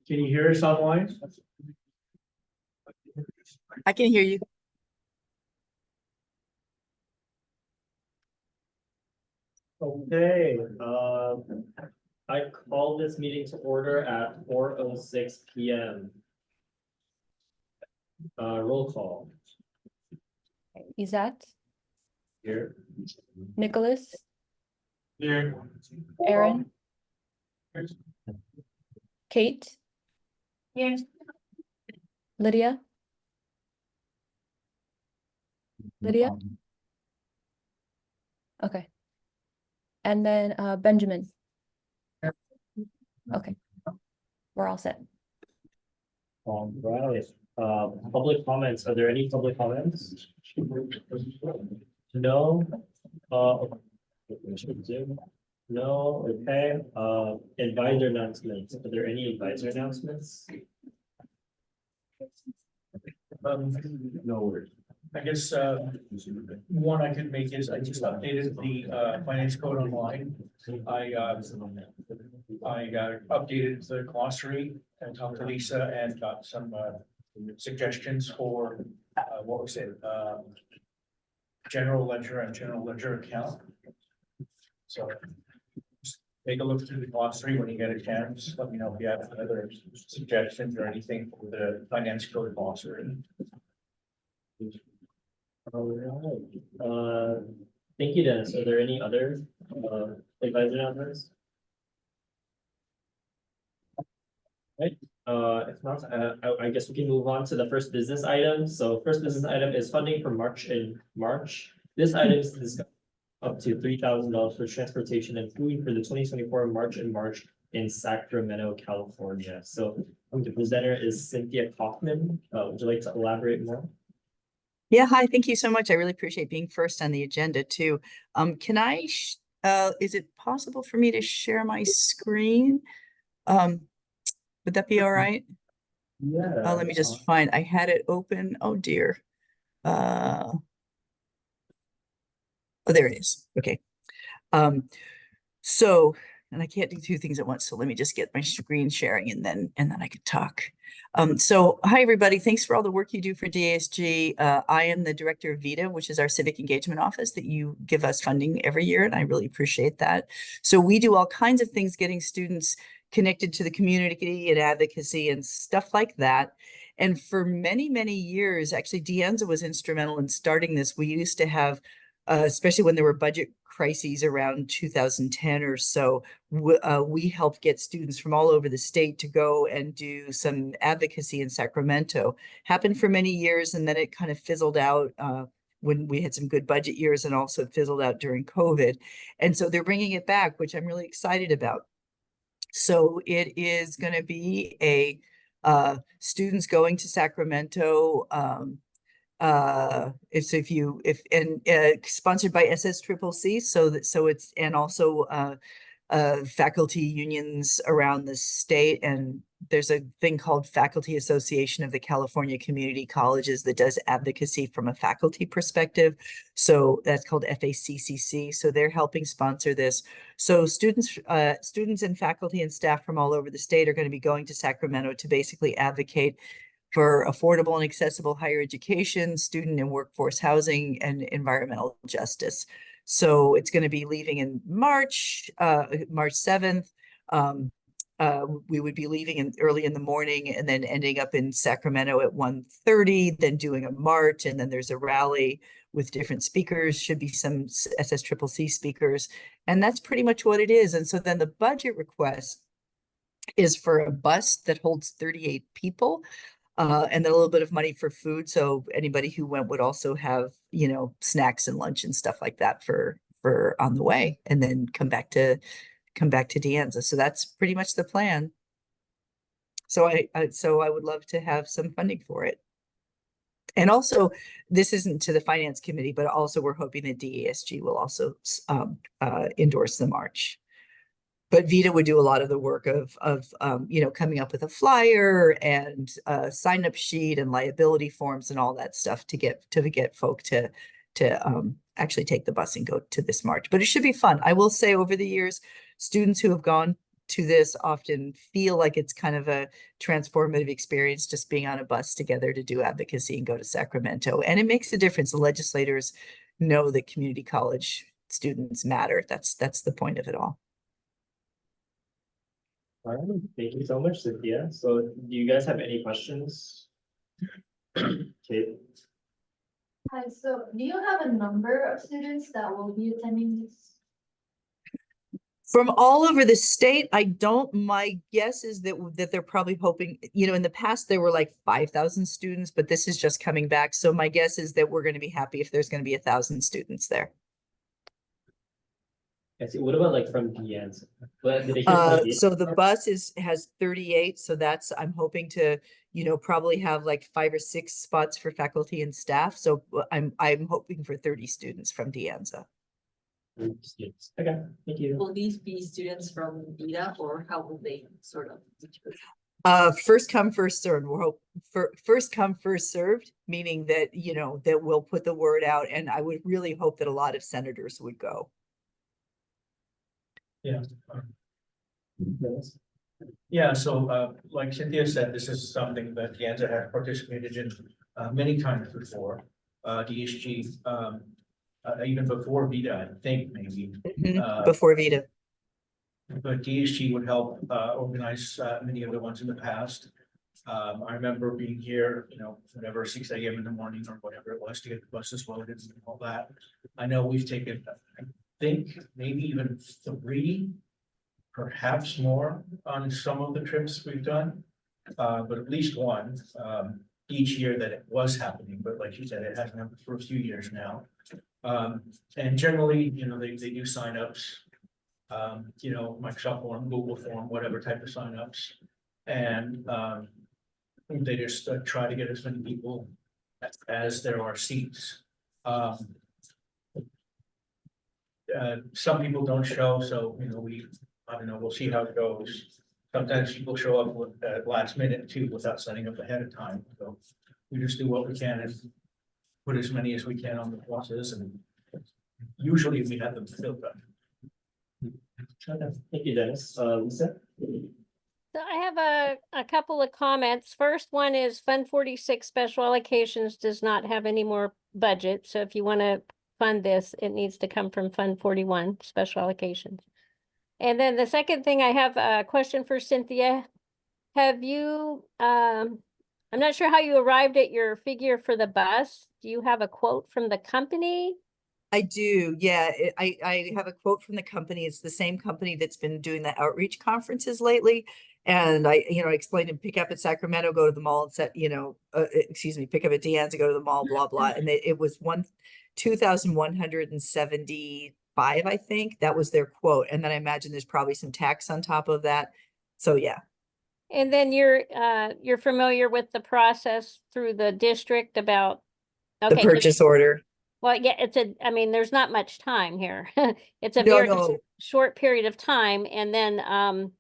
Can you hear us online? I can hear you. Okay, I call this meeting to order at 4:06 p.m. Roll call Izat, here. Nicholas, Here. Aaron, Kate. Yes. Lydia. Lydia. Okay. And then Benjamin. Okay. We're all set. All right, public comments. Are there any public comments? No. No, okay. Advisor announcements. Are there any advisor announcements? No. I guess one I could make is I just updated the finance code online. I updated the glossary and talked to Lisa and got some suggestions for what was it? General ledger and general ledger account. So just take a look through the glossary when you get a chance. Let me know if you have other suggestions or anything for the finance code glossary. All right. Thank you, Dennis. Are there any other advisor announcements? Right. If not, I guess we can move on to the first business item. So first business item is funding for March and March. This item is up to $3,000 for transportation and food for the 2024 March and March in Sacramento, California. So the presenter is Cynthia Kaufman. Would you like to elaborate more? Yeah, hi, thank you so much. I really appreciate being first on the agenda too. Can I, is it possible for me to share my screen? Would that be all right? Yeah. Let me just find, I had it open. Oh dear. Oh, there it is. Okay. So, and I can't do two things at once. So let me just get my screen sharing and then I can talk. So hi, everybody. Thanks for all the work you do for DASG. I am the director of VITA, which is our civic engagement office that you give us funding every year. And I really appreciate that. So we do all kinds of things, getting students connected to the community and advocacy and stuff like that. And for many, many years, actually, Deanza was instrumental in starting this. We used to have, especially when there were budget crises around 2010 or so, we helped get students from all over the state to go and do some advocacy in Sacramento. Happened for many years, and then it kind of fizzled out when we had some good budget years, and also fizzled out during COVID. And so they're bringing it back, which I'm really excited about. So it is going to be a students going to Sacramento. Sponsored by SSCCC, so it's, and also faculty unions around the state, and there's a thing called Faculty Association of the California Community Colleges that does advocacy from a faculty perspective. So that's called FACCC. So they're helping sponsor this. So students and faculty and staff from all over the state are going to be going to Sacramento to basically advocate for affordable and accessible higher education, student and workforce housing, and environmental justice. So it's going to be leaving in March 7th. We would be leaving early in the morning and then ending up in Sacramento at 1:30, then doing a march, and then there's a rally with different speakers, should be some SSCCC speakers, and that's pretty much what it is. And so then the budget request is for a bus that holds 38 people. And then a little bit of money for food. So anybody who went would also have, you know, snacks and lunch and stuff like that for on the way, and then come back to Deanza. So that's pretty much the plan. So I would love to have some funding for it. And also, this isn't to the finance committee, but also we're hoping that DASG will also endorse the march. But VITA would do a lot of the work of you know, coming up with a flyer and a sign-up sheet and liability forms and all that stuff to get folk to actually take the bus and go to this march. But it should be fun. I will say, over the years, students who have gone to this often feel like it's kind of a transformative experience, just being on a bus together to do advocacy and go to Sacramento. And it makes a difference. The legislators know that community college students matter. That's the point of it all. All right, thank you so much, Cynthia. So do you guys have any questions? Okay, Hi, so do you have a number of students that will be attending this? From all over the state, I don't, my guess is that they're probably hoping, you know, in the past there were like 5,000 students, but this is just coming back. So my guess is that we're going to be happy if there's going to be 1,000 students there. I see. What about like from the end? What did I hear from the So the bus has 38, so that's, I'm hoping to, you know, probably have like 5 or 6 spots for faculty and staff. So I'm hoping for 30 students from De Anza. students? Okay, thank you. Will these be students from VITA or how will they sort of? First come, first served. We're first come, first served, meaning that, you know, that we'll put the word out, and I would really hope that a lot of senators would go. Yeah. Yes. Yeah, so like Cynthia said, this is something that Yanza has participated in many times before. DSG, even before VITA, I think maybe. Before Vita. But DSG would help organize many of the ones in the past. I remember being here, you know, whatever, 6 a.m. in the morning or whatever it was to get the buses loaded and all that. I know we've taken, I think, maybe even 3, perhaps more on some of the trips we've done. But at least one each year that it was happening. But like you said, it hasn't happened for a few years now. And generally, you know, they do signups. You know, Microsoft form, Google form, whatever type of signups. And they just try to get as many people as there are seats. Some people don't show, so, you know, I don't know, we'll see how it goes. Sometimes people show up with last minute too, without setting up ahead of time, so we just do what we can and put as many as we can on the buses, and usually we have them filled up. Okay, thank you, Dennis. Lisa? So I have a couple of comments. First one is Fund 46 Special Allocations does not have any more budget. So if you want to fund this, it needs to come from Fund 41 Special Allocations. And then the second thing, I have a question for Cynthia. Have you, I'm not sure how you arrived at your figure for the bus. Do you have a quote from the company? I do, yeah. I have a quote from the company. It's the same company that's been doing the outreach conferences lately. And I explained to pick up at Sacramento, go to the mall and set, pick up at De Anza, go to the mall, blah, blah. And it was 2,175, I think. That was their quote. And then I imagine there's probably some tax on top of that. So yeah. And then you're familiar with the process through the district about The purchase order. Well, yeah, I mean, there's not much time here. It's a No, very no. short period of time. And then,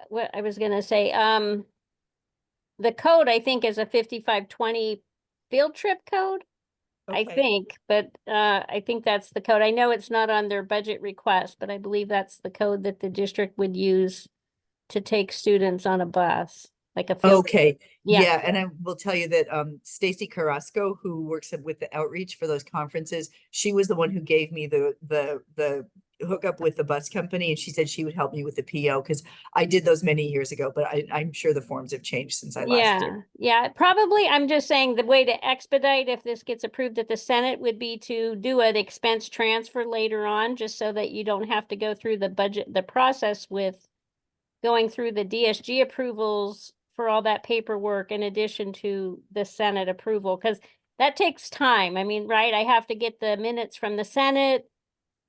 what I was gonna say, the code, I think, is a 5520 field trip code. I Okay. think, but, I think that's the code. I know it's not on their budget request, but I believe that's the code that the district would use to take students on a bus, like a field. Okay, Yeah. yeah, and I will tell you that Stacy Carrasco, who works with the outreach for those conferences, she was the one who gave me the hookup with the bus company, and she said she would help me with the PO because I did those many years ago, but I'm sure the forms have changed since I last did. Yeah, probably. I'm just saying the way to expedite if this gets approved at the Senate would be to do an expense transfer later on, just so that you don't have to go through the process with going through the DSG approvals for all that paperwork in addition to the Senate approval, because that takes time. I mean, right, I have to get the minutes from the Senate,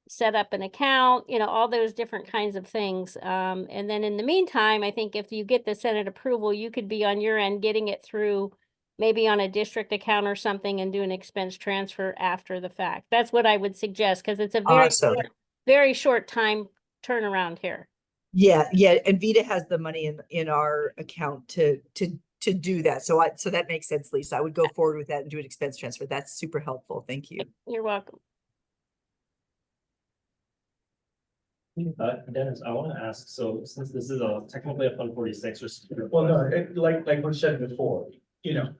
set up an account, all those different kinds of things. And then in the meantime, I think if you get the Senate approval, you could be on your end getting it through maybe on a district account or something and do an expense transfer after the fact. That's what I would suggest, because it's a Awesome. very short time turnaround here. Yeah, and Vita has the money in our account to do that. So that makes sense, Lisa. I would go forward with that and do an expense transfer. That's super helpful. Thank you. You're welcome. Dennis, I wanna ask, so since this is a technically a Fund 46 or. Well, no, like we said before, you know.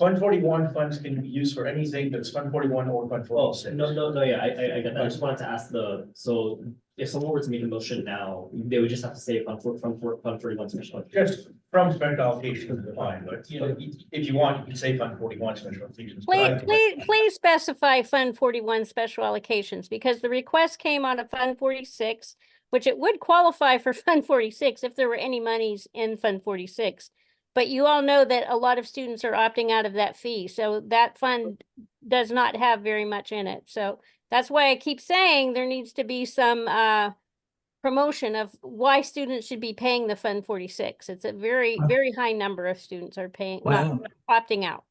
Fund 41 funds can be used for anything that's Fund 41 or Fund Oh, 46. no, yeah, I get that. I just wanted to ask so if someone were to make a motion now, they would just have to say Fund 41 special. Just from special allocations is fine, but you know, if you want, you can say Fund 41 special allocations. but I- Please specify Fund 41 special allocations, because the request came out of Fund 46, which it would qualify for Fund 46 if there were any monies in Fund 46. But you all know that a lot of students are opting out of that fee, so that fund does not have very much in it. So that's why I keep saying there needs to be some promotion of why students should be paying the Fund 46. It's a very high number of students are paying, not opting out.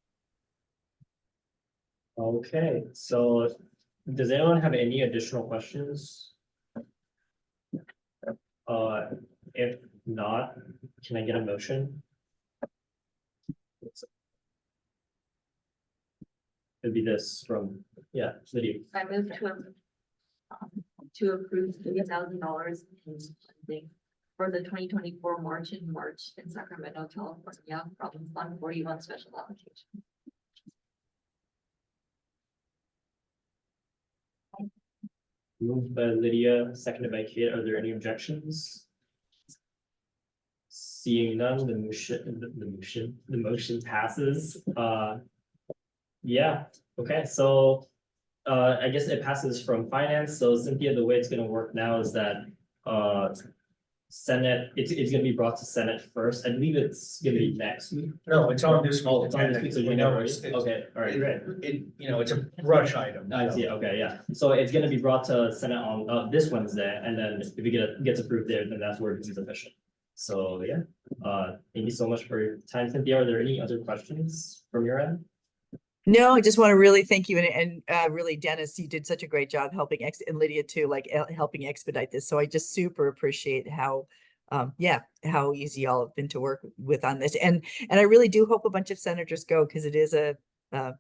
Okay, so does anyone have any additional questions? If not, can I get a motion? It'd be this from, yeah, Lydia. I moved to approve $30,000 in funding for the 2024 March in Sacramento, California from Fund 41 special allocation. Moved by Lydia, seconded by Kate. Are there any objections? Seeing none, the motion passes. Yeah, okay, so I guess it passes from finance. So Cynthia, the way it's gonna work now is that Senate, it's gonna be brought to Senate first. I believe it's gonna be next week. No, it's on this. Oh, it's on this week, so you know, it's- okay, all right, great. You know, it's a rush item. I see, okay, yeah. So it's gonna be brought to Senate on this Wednesday, and then if it gets approved there, then that's where it becomes official. So, yeah, thank you so much for your time, Cynthia. Are there any other questions from your end? No, I just want to really thank you and really Dennis, you did such a great job helping and Lydia too, like helping expedite this. So I just super appreciate how how easy y'all have been to work with on this. And I really do hope a bunch of senators go, because it is a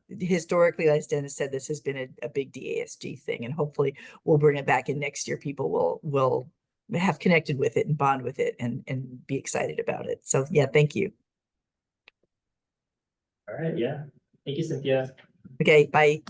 historically, as Dennis said, this has been a big DASG thing, and hopefully we'll bring it back, and next year people will have connected with it and bond with it and be excited about it. So yeah, thank you. All right, yeah. Thank you, Cynthia. Okay, bye.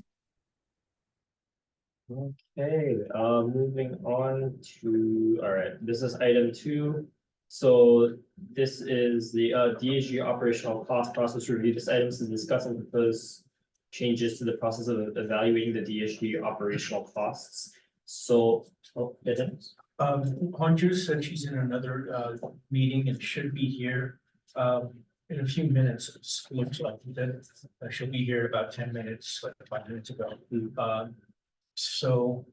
Okay, moving on to, all right, this is item 2. So this is the DASG operational cost process review. This item is to discuss and propose changes to the process of evaluating the DASG operational costs. So, oh, yeah, Dennis. Hanju said she's in another meeting and should be here in a few minutes. It looks like that she'll be here about 10 minutes, like 5 minutes ago. So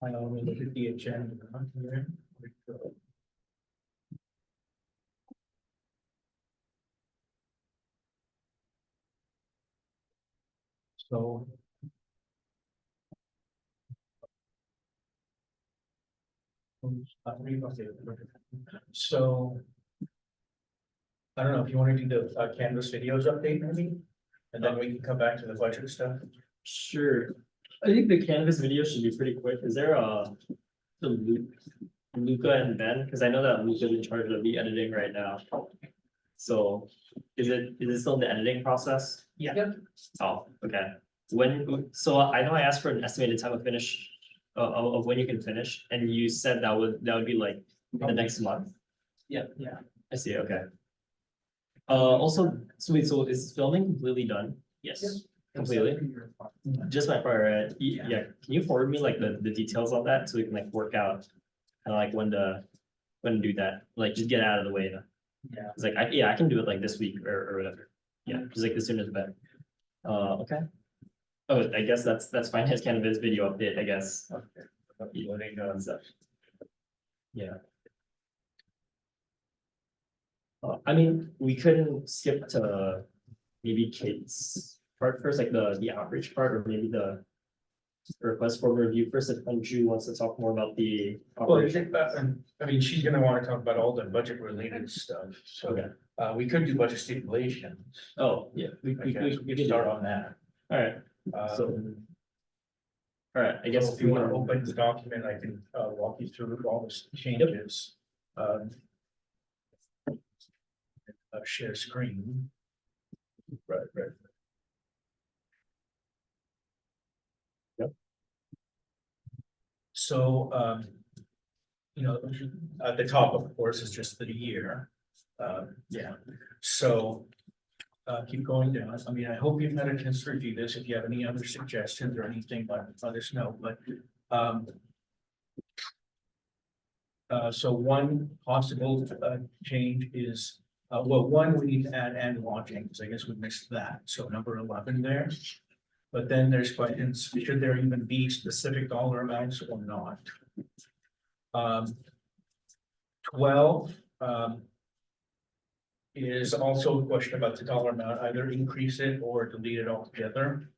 I will look at the agenda here. So. So. I don't know if you want to do the Canvas videos update maybe, and then we can come back to the budget stuff. Sure. I think the Canvas video should be pretty quick. Is there Luca and Ben? Because I know that Luca's in charge of the editing right now. So is it still the editing process? Yeah. Oh, okay. So I know I asked for an estimated time of finish of when you can finish, and you said that would be like the next month. Yeah. I see, okay. Also, so wait, so is filming completely done? Yes, completely. Just my prior, yeah, can you forward me like the details on that so we can like work out kind of like when to do that, like just get it out of the way. Yeah. It's like, I can do it like this week or whatever. Yeah, just like the sooner the better. Okay. Oh, I guess that's fine. It's kind of his video update, I guess. Loading and stuff. Yeah. I mean, we couldn't skip to maybe Kate's part first, like the outreach part, or maybe the request for review first, if Anju wants to talk more about the. Well, I mean, she's gonna want to talk about all the budget related stuff, so Okay. We could do budget stipulation. Oh, yeah, we We can can start on that. All right, So- Um, All right, I guess If you want to open the document, I can walk you through all the changes. Share screen. Right. So, at the top, of course, is just the year. Yeah, so. Keep going down. I mean, I hope you've had a chance to review this. If you have any other suggestions or anything, let us know, but. So one possible change is, well, one, we need to add and lodging, because I guess we missed that. So number 11 there. But then there's questions, should there even be specific dollar amounts or not? 12 is also a question about the dollar amount, either increase it or delete it altogether.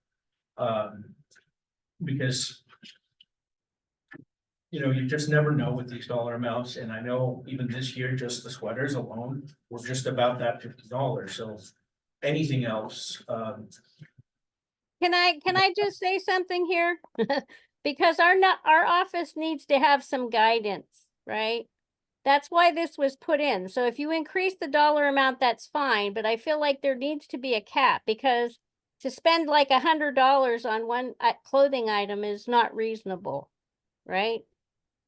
Because you just never know with these dollar amounts, and I know even this year, just the sweaters alone were just about that $50. So anything else, Can I just say something here? Because our office needs to have some guidance, right? That's why this was put in. So if you increase the dollar amount, that's fine, but I feel like there needs to be a cap, because to spend like $100 on one clothing item is not reasonable, right?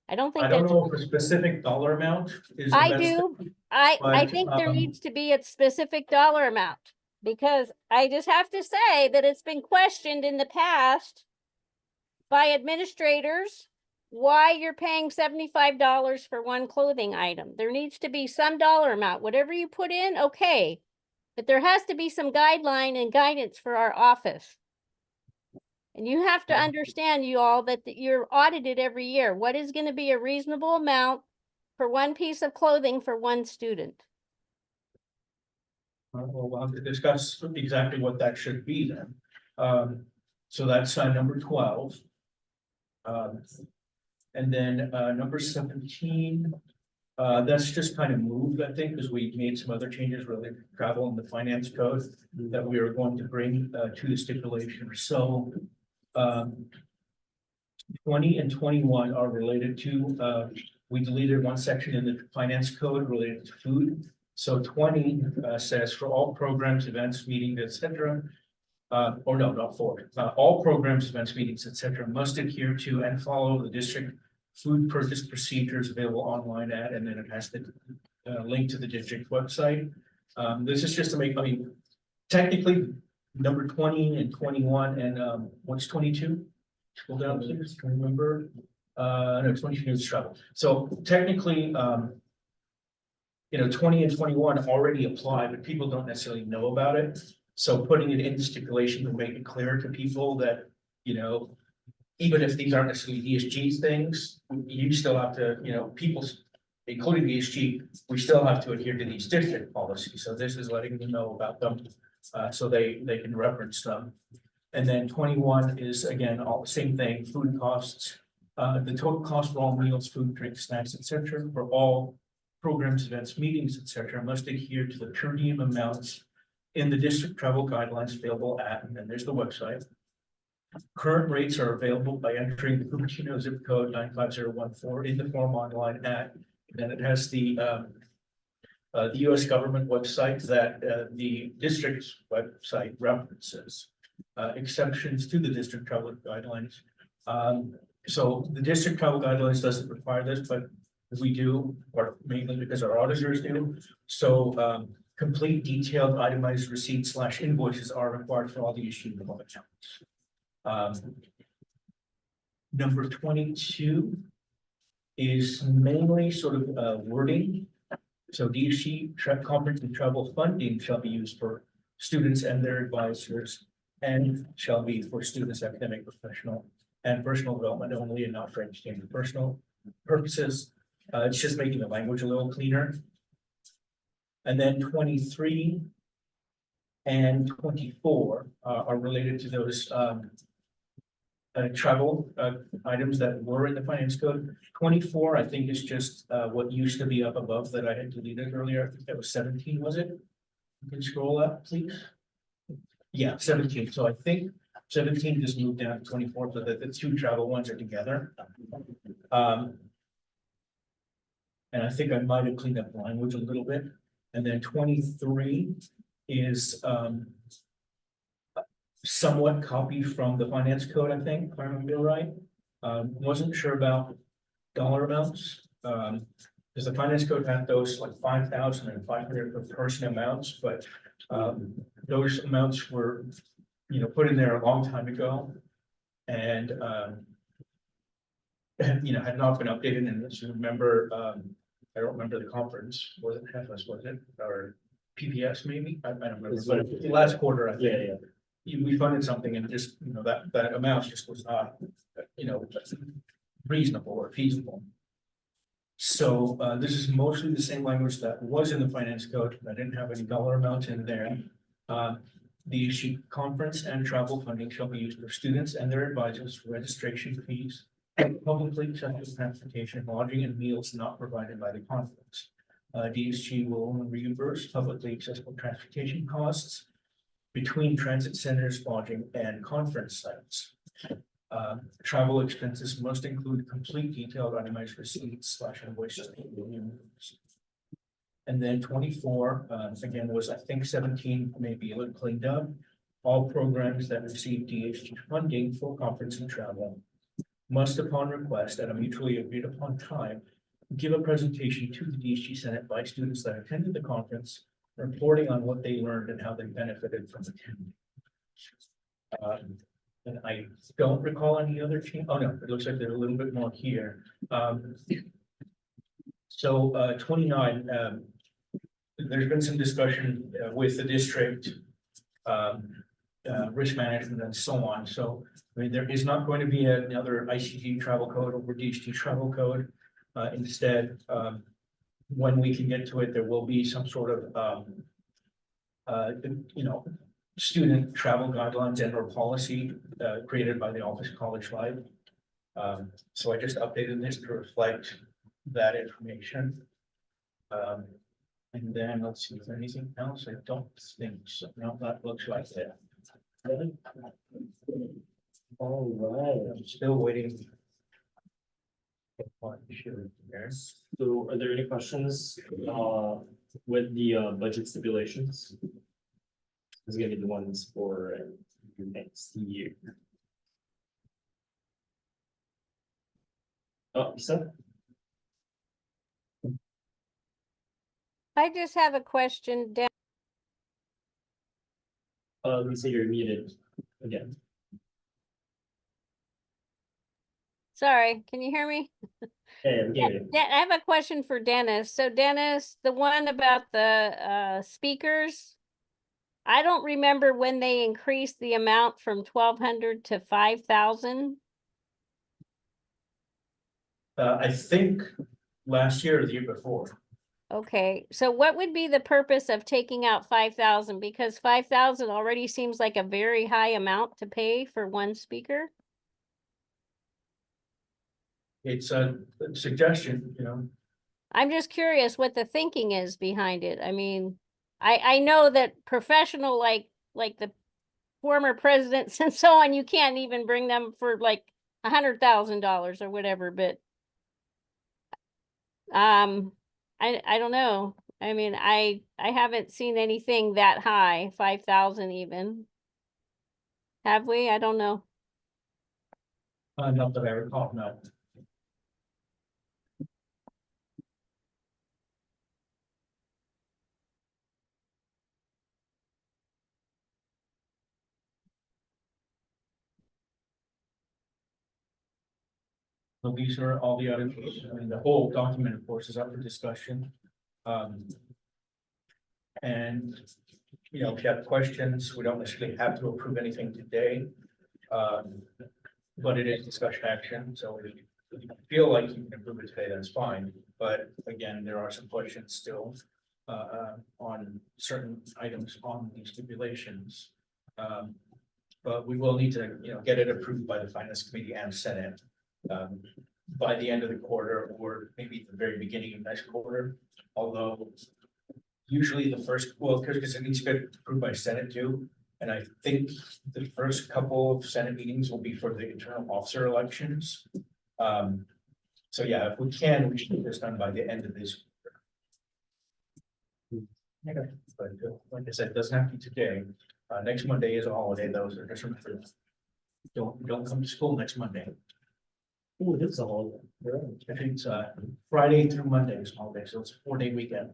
I don't think I don't that's, know if a specific dollar amount is. the I best do. thing, I but, think there needs to be a specific dollar amount, because I just have to say that it's been questioned in the past by administrators why you're paying $75 for one clothing item. There needs to be some dollar amount. Whatever you put in, okay. But there has to be some guideline and guidance for our office. And you have to understand, you all, that you're audited every year. What is going to be a reasonable amount for one piece of clothing for one student? Well, we'll have to discuss exactly what that should be then. So that's number 12. And then number 17, that's just kind of moved, I think, because we made some other changes related to travel and the finance code that we are going to bring to the stipulation. So 20 and 21 are related to, we deleted one section in the finance code related to food. So 20 says for all programs, events, meetings, etc. Or no, not for, all programs, events, meetings, etc. must adhere to and follow the district food purchase procedures available online at, and then it has the link to the district website. This is just to make, I mean, technically number 20 and 21 and what's 22? Scroll down, please. Can you remember? No, 22 is travel. So technically, 20 and 21 already apply, but people don't necessarily know about it. So putting it in the stipulation will make it clear to people that, even if these aren't necessarily DSG things, you still have to, people, including DSG, we still have to adhere to these district policies. So this is letting them know about them, so they can reference them. And then 21 is, again, all the same thing, food costs, the total cost for all meals, food, drinks, snacks, etc. for all programs, events, meetings, etc. must adhere to the per diem amounts in the district travel guidelines available at, and then there's the website. Current rates are available by entering the Cupertino zip code 95014 in the form online at, and then it has the US government website that the district's website references. Exceptions to the district travel guidelines. So the district travel guidelines doesn't require this, but we do, or mainly because our auditors do. So complete detailed itemized receipts / invoices are required for all the issued above accounts. Number 22 is mainly sort of wording. So DSG conference and travel funding shall be used for students and their advisors, and shall be for students' academic, professional, and personal development only, and not for entertainment or personal purposes. It's just making the language a little cleaner. And then 23 and 24 are related to those travel items that were in the finance code. 24, I think, is just what used to be up above that I had deleted earlier. I think that was 17, was it? You can scroll up, please. Yeah, 17. So I think 17 just moved down to 24, so that the two travel ones are together. And I think I might have cleaned up the language a little bit. And then 23 is somewhat copied from the finance code, I think, if I remember right. Wasn't sure about dollar amounts. Because the finance code had those like 5,000 and 500 per person amounts, but those amounts were, put in there a long time ago. And had not been updated, and as you remember, I don't remember the conference, was it Heflas, was it, or PPS maybe? I don't remember, It's but what- last quarter, I think. Yeah. We funded something and just, that amount just was not, reasonable or feasible. So, this is mostly the same language that was in the finance code. I didn't have any dollar amount in there. The issue conference and travel funding shall be used for students and their advisors for registration fees, publicly accessible transportation, lodging and meals not provided by the conference. DSG will only reimburse publicly accessible transportation costs between transit centers, lodging and conference sites. Travel expenses must include complete detailed itemized receipts / invoices. And then 24, again, was I think 17, maybe a little cleaned up. All programs that receive DHG funding for conference and travel must, upon request at a mutually agreed upon time, give a presentation to the DHG Senate by students that attended the conference, reporting on what they learned and how they benefited from attending. And I don't recall any other change. Oh, no, it looks like there's a little bit more here. So 29, there's been some discussion with the district, risk management and so on. So, I mean, there is not going to be another ICG travel code or DHT travel code. Instead, when we can get to it, there will be some sort of, student travel guidelines and or policy created by the Office of College Life. So I just updated this to reflect that information. And then let's see, is there anything else? I don't think so. No, that looks like it. All right. I'm still waiting. So are there any questions with the budget stipulations? This is gonna be the ones for next year. Oh, Lisa? I just have a question down. Lisa, you're muted again. Sorry, can you hear me? Hey, I'm hearing. I have a question for Dennis. So Dennis, the one about the speakers. I don't remember when they increased the amount from 1,200 to 5,000. I think last year or the year before. Okay, so what would be the purpose of taking out 5,000? Because 5,000 already seems like a very high amount to pay for one speaker. It's a suggestion, I'm just curious what the thinking is behind it. I mean, I know that professional, like the former presidents and so on, you can't even bring them for like $100,000 or whatever, but I don't know. I mean, I haven't seen anything that high, 5,000 even. Have we? I don't know. not that I recall, no. So these are all the items, I mean, the whole document, of course, is up for discussion. And, if you have questions, we don't necessarily have to approve anything today. But it is discussion action, so if you feel like you can approve it today, that's fine. But again, there are some questions still on certain items on these stipulations. But we will need to, get it approved by the Finance Committee and Senate by the end of the quarter, or maybe the very beginning of next quarter. Although usually the first, well, because it needs to get approved by Senate too. And I think the first couple of Senate meetings will be for the internal officer elections. So yeah, if we can, we should get this done by the end of this. year. Okay, but like I said, it doesn't have to be today. Next Monday is a holiday, though, so just remember that. Don't come to school next Monday. Ooh, this is a whole. I think it's Friday through Monday is holiday, so it's a 4-day weekend.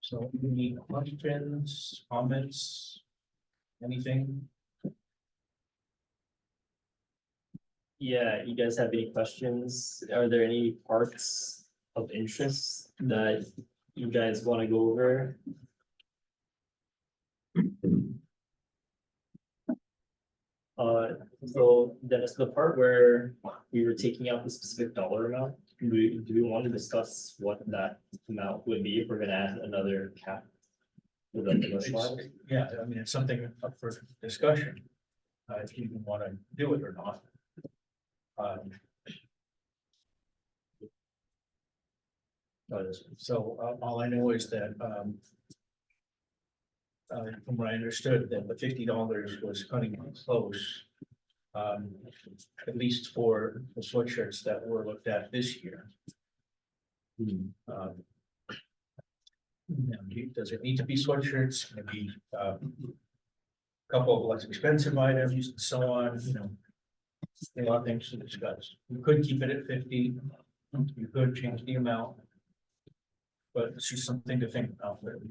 So any questions, comments, anything? Yeah, you guys have any questions? Are there any parts of interest that you guys want to go over? So Dennis, the part where we were taking out the specific dollar amount, do we want to discuss what that amount would be if we're gonna add another cap? For the commercial It's- line? Yeah, I mean, it's something up for discussion. If you want to do it or not. So all I know is that from what I understood, that the $50 was cutting it close. At least for the sweatshirts that were looked at this year. Now, does it need to be sweatshirts? Maybe a couple of less expensive items and so on, you know. A lot of things to discuss. We could keep it at 50. You could change the amount. But it's just something to think about. Really.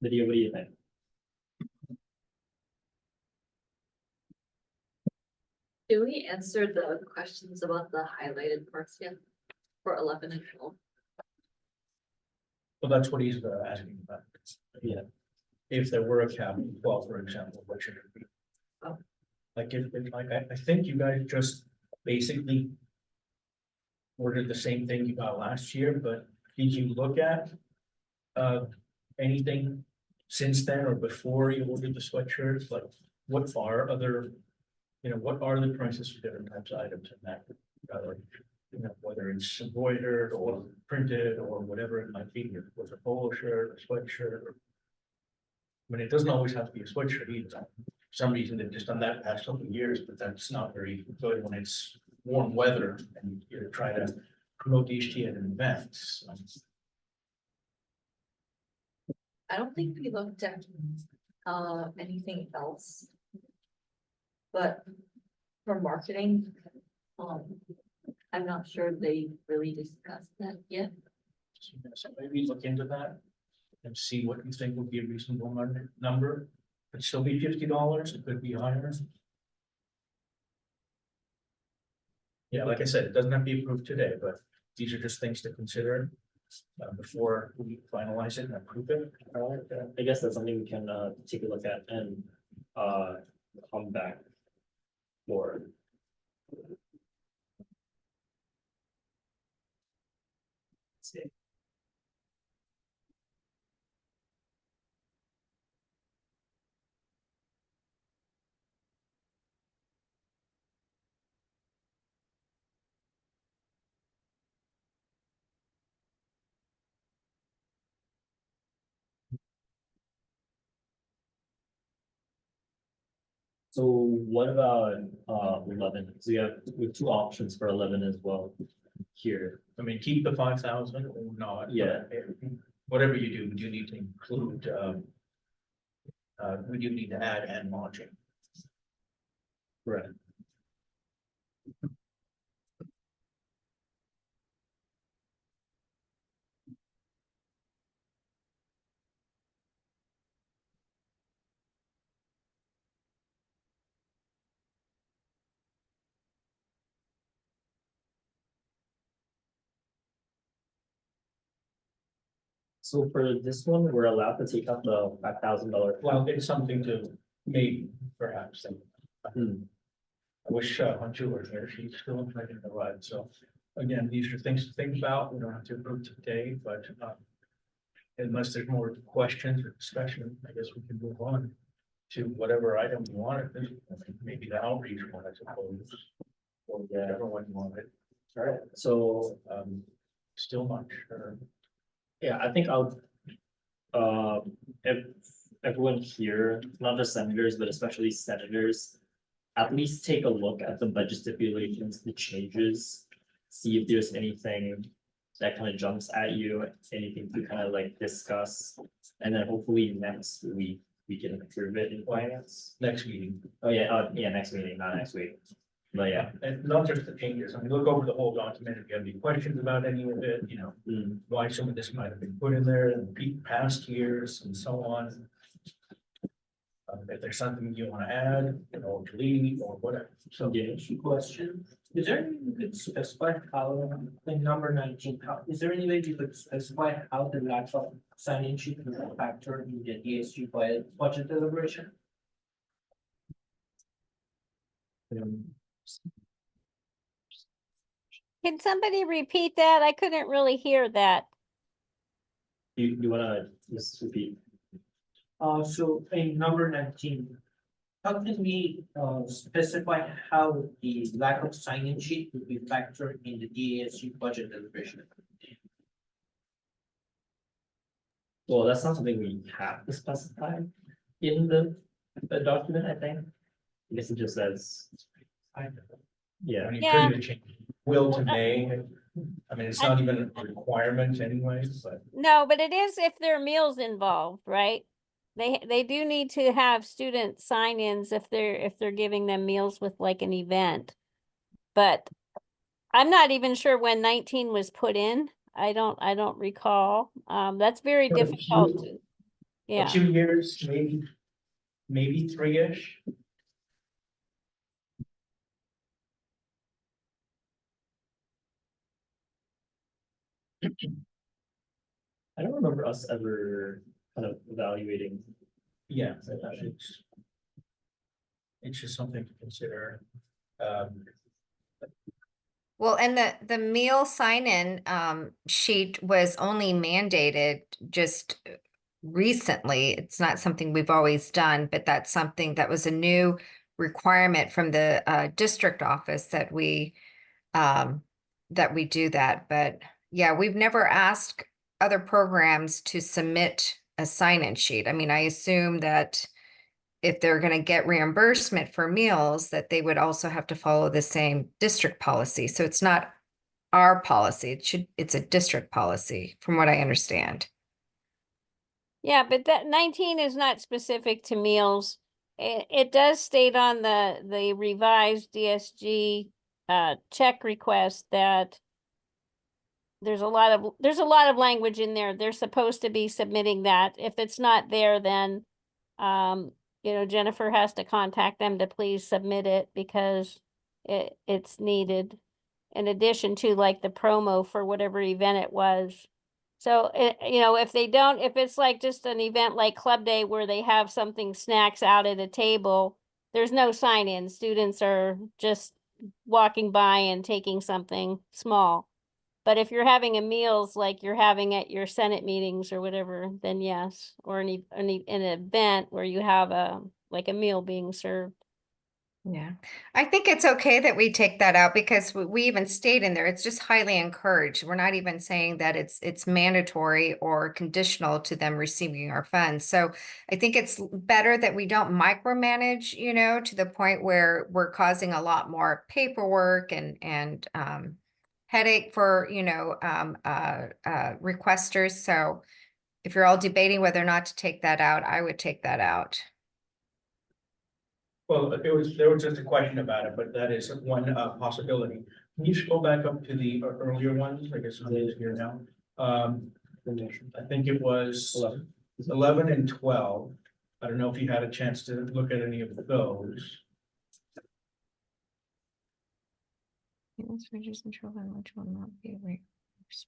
Lydia, what do you think? Do we answer the questions about the highlighted parts yet? For 11 and 12? Well, that's what he's asking about. Yeah. If there were a cap of 12, for example, what should it be? Oh. Like I think you guys just basically ordered the same thing you got last year, but did you look at anything since then or before you ordered the sweatshirts? Like what are other, what are the prices for different types of items in that? Whether it's embroidered or printed or whatever it might be, if it was a polo shirt, a sweatshirt. I mean, it doesn't always have to be a sweatshirt either. For some reason, they've just done that the past couple of years, but that's not very good when it's warm weather and you're trying to promote the HT at an event. So, I don't think we looked at anything else. But for marketing, I'm not sure they really discussed that yet. so maybe look into that and see what you think would be a reasonable number. It'd still be $50, it could be higher. Yeah, like I said, it doesn't have to be approved today, but these are just things to consider before we finalize it and approve it. I guess that's something we can take a look at and come back for. Let's see. So what about 11? So we have two options for 11 as well here. I mean, keep the 5,000 or not. but Yeah. Whatever you do, we do need to include, we do need to add and launching. Right. So for this one, we're allowed to take out the $5,000. Well, it's something to maybe perhaps think about. Hmm. wish Hunter were here. She's still making the ride. So again, these are things to think about. We don't have to approve today, but unless there's more questions or discussion, I guess we can move on to whatever item you want. Maybe the outreach one, I suppose. Or whatever one you wanted. All right, so, Still not sure. yeah, I think I'll, if everyone here, not just senators, but especially senators, at least take a look at the budget stipulations, the changes, see if there's anything that kind of jumps at you, anything to kind of like discuss, and then hopefully next week we can approve it in finance. Next meeting. Oh, yeah, yeah, next meeting, not next week. But yeah, And not just the changes. I mean, look over the whole document. If you have any questions about any of it, why some of this might have been put in there in past years and so on. If there's something you want to add, delete or whatever. so yeah, Question, is there any way you could specify how, in number 19, is there any way you could specify how the lack of sign-in sheet will factor in the DSG budget deliberation? Can somebody repeat that? I couldn't really hear that. you wanna just repeat? So in number 19, how can we specify how the lack of sign-in sheet will be factored in the DASG budget deliberation? Well, that's not something we have to specify in the document, I think. I guess it just says, yeah, When you Yeah. could change will to may. I mean, it's not even a requirement anyway, but No, but it is if there are meals involved, right? They do need to have student sign-ins if they're giving them meals with like an event. But I'm not even sure when 19 was put in. I don't recall. That's very Yeah, difficult. a Yeah, few years, maybe three-ish. I don't remember us ever kind of evaluating. Yeah, it's just something to consider. Well, and the meal sign-in sheet was only mandated just recently. It's not something we've always done, but that's something that was a new requirement from the district office that we do that. But yeah, we've never asked other programs to submit a sign-in sheet. I mean, I assume that if they're going to get reimbursement for meals, that they would also have to follow the same district policy. So it's not our policy. It's a district policy, from what I understand. yeah, but that 19 is not specific to meals. It does state on the revised DSG check request that there's a lot of language in there. They're supposed to be submitting that. If it's not there, then Jennifer has to contact them to please submit it because it's needed in addition to like the promo for whatever event it was. So if it's like just an event like Club Day where they have something snacks out at a table, there's no sign-in. Students are just walking by and taking something small. But if you're having a meals like you're having at your Senate meetings or whatever, then yes, or an event where you have a meal being served. Yeah, I think it's okay that we take that out because we even state in there, it's just highly encouraged. We're not even saying that it's mandatory or conditional to them receiving our funds. So I think it's better that we don't micromanage, to the point where we're causing a lot more paperwork and headache for, requesters. So if you're all debating whether or not to take that out, I would take that out. Well, there was just a question about it, but that is one possibility. Can you scroll back up to the earlier ones? I guess it is here now. I think it was 11 and 12. I don't know if you had a chance to look at any of those. Let's reduce and children, which will not be reimbursed.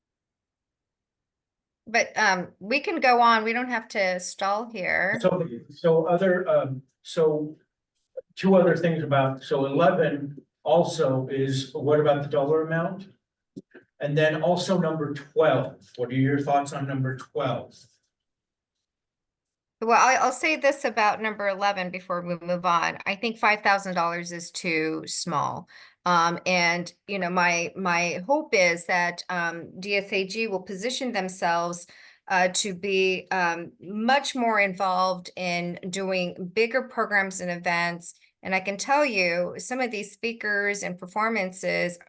But we can go on. We don't have to stall here. So two other things about, so 11 also is, what about the dollar amount? And then also number 12, what are your thoughts on number 12? Well, I'll say this about number 11 before we move on. I think $5,000 is too small. And you know, my hope is that DSAG will position themselves to be much more involved in doing bigger programs and events. And I can tell you, some of these speakers and performances,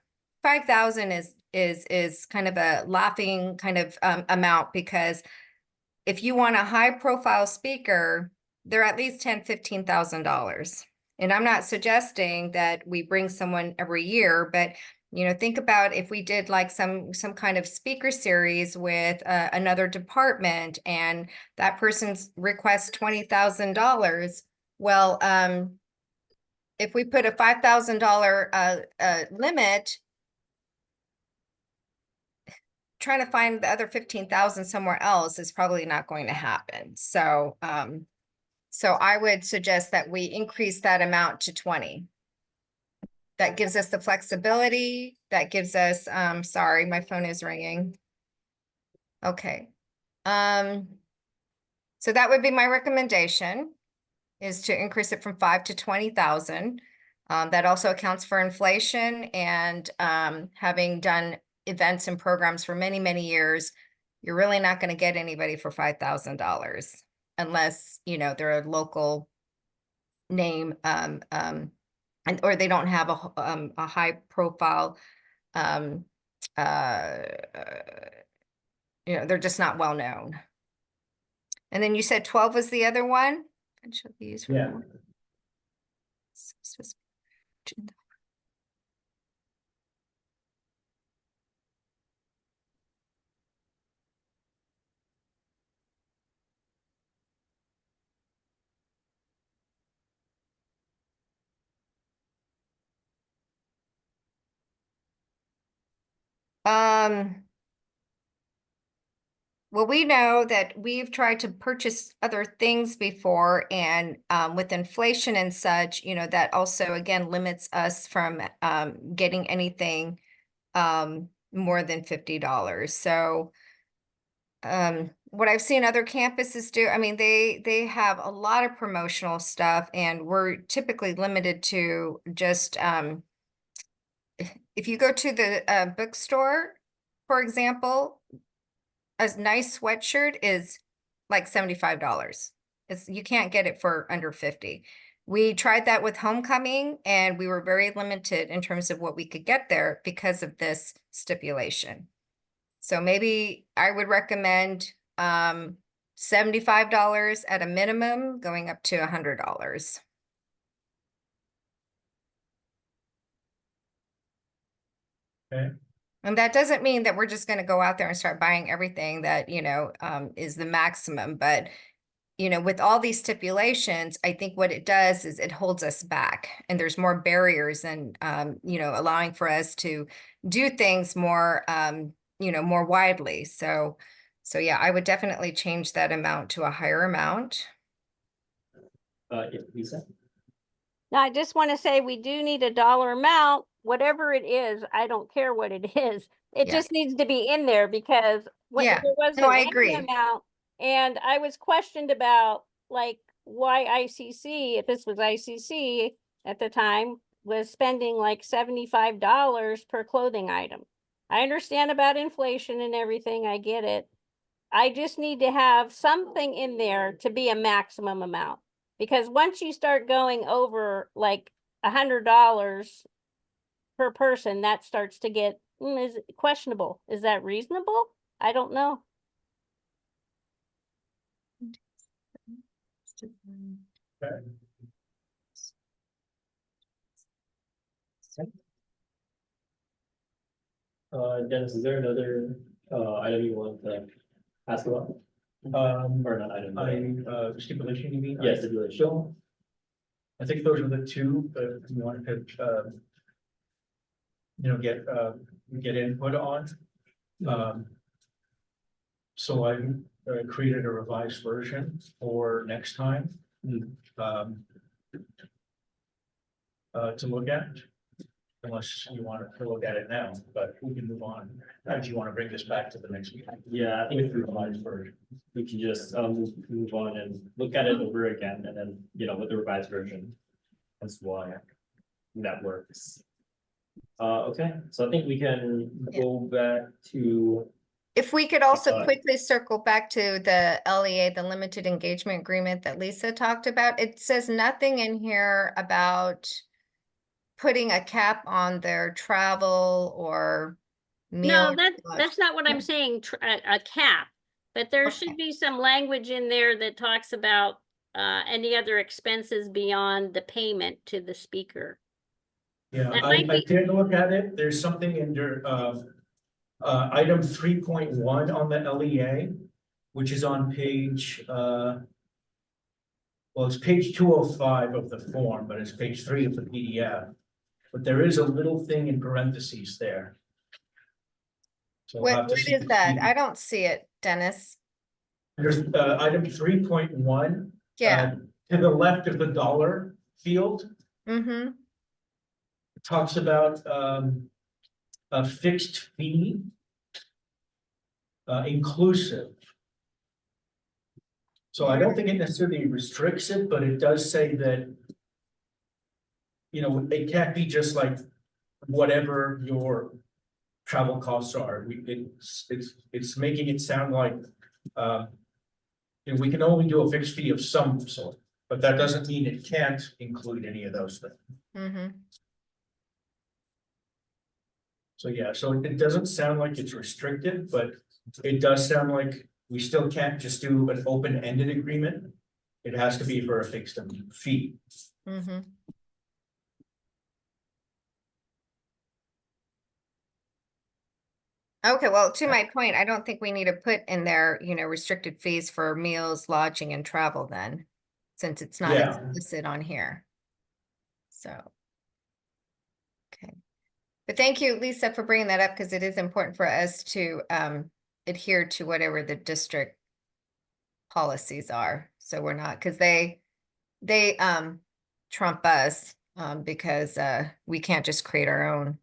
5,000 is kind of a laughing kind of amount, because if you want a high profile speaker, they're at least $10,000-15,000. And I'm not suggesting that we bring someone every year, but you know, think about if we did like some kind of speaker series with another department, and that person's requests $20,000. Well, if we put a $5,000 limit, trying to find the other 15,000 somewhere else is probably not going to happen. So, so I would suggest that we increase that amount to 20. That gives us the flexibility, that gives us, sorry, my phone is ringing. Okay. So that would be my recommendation, is to increase it from 5 to 20,000. That also accounts for inflation, and having done events and programs for many, many years, you're really not going to get anybody for $5,000 unless, you know, they're a local name, and or they don't have a high profile, you know, they're just not well known. And then you said 12 was the other one? And should be used for Yeah. more. Well, we know that we've tried to purchase other things before, and with inflation and such, you know, that also again limits us from getting anything more than $50. So what I've seen other campuses do, I mean, they have a lot of promotional stuff, and we're typically limited to just if you go to the bookstore, for example, a nice sweatshirt is like $75. You can't get it for under 50. We tried that with homecoming, and we were very limited in terms of what we could get there because of this stipulation. So maybe I would recommend $75 at a minimum, going up to $100. Okay. And that doesn't mean that we're just going to go out there and start buying everything that, you know, is the maximum. But, you know, with all these stipulations, I think what it does is it holds us back, and there's more barriers, and, you know, allowing for us to do things more, you know, more widely. So yeah, I would definitely change that amount to a higher amount. Yeah, Lisa? Now, I just want to say we do need a dollar amount, whatever it is. I don't care what it is. It Yeah. just needs to be in there, because Yeah. there was No, I an agree. amount, and I was questioned about like why ICC, if this was ICC at the time, was spending like $75 per clothing item. I understand about inflation and everything. I get it. I just need to have something in there to be a maximum amount. Because once you start going over like $100 per person, that starts to get is it questionable. Is that reasonable? I don't know. Dennis, is there another item you want to ask about? Or not item? Stipulation, you mean? Yes, stipulation. I think those are the two, but we wanted to, you know, get input on. So I created a revised version for next time. um, To look at. Unless you want to look at it now, but we can move on. Or do you want to bring this back to the next meeting? Yeah, I think With the revised version. we can just move on and look at it over again and then, with the revised version as well. That works. Okay, so I think we can go back to, If we could also Uh, quickly circle back to the LEA, the limited engagement agreement that Lisa talked about, it says nothing in here about putting a cap on their travel or meal. No, that's not what I'm saying, a cap. But there Okay. should be some language in there that talks about any other expenses beyond the payment to the speaker. Yeah, That I might be- did look at it. There's something under item 3.1 on the LEA, which is on page well, it's page 205 of the form, but it's page 3 of the PDF. But there is a little thing in parentheses there. So we'll have What to see is that? if I don't see it, Dennis. there's item 3.1. Yeah. To the left of the dollar field, Mm-hmm. it talks about a fixed fee. Inclusive. So I don't think it necessarily restricts it, but it does say that. It can't be just like whatever your travel costs are. It's making it sound like. We can only do a fixed fee of some sort, but that doesn't mean it can't include any of those things. Mm-hmm. So yeah, so it doesn't sound like it's restricted, but it does sound like we still can't just do an open-ended agreement. It has to be for a fixed fee. Mm-hmm. Okay, well, to my point, I don't think we need to put in there, restricted fees for meals, lodging, and travel then, since it's not Yeah. explicit on here. So. Okay. But thank you, Lisa, for bringing that up, because it is important for us to adhere to whatever the district policies are. So we're not, because they trump us because we can't just create our own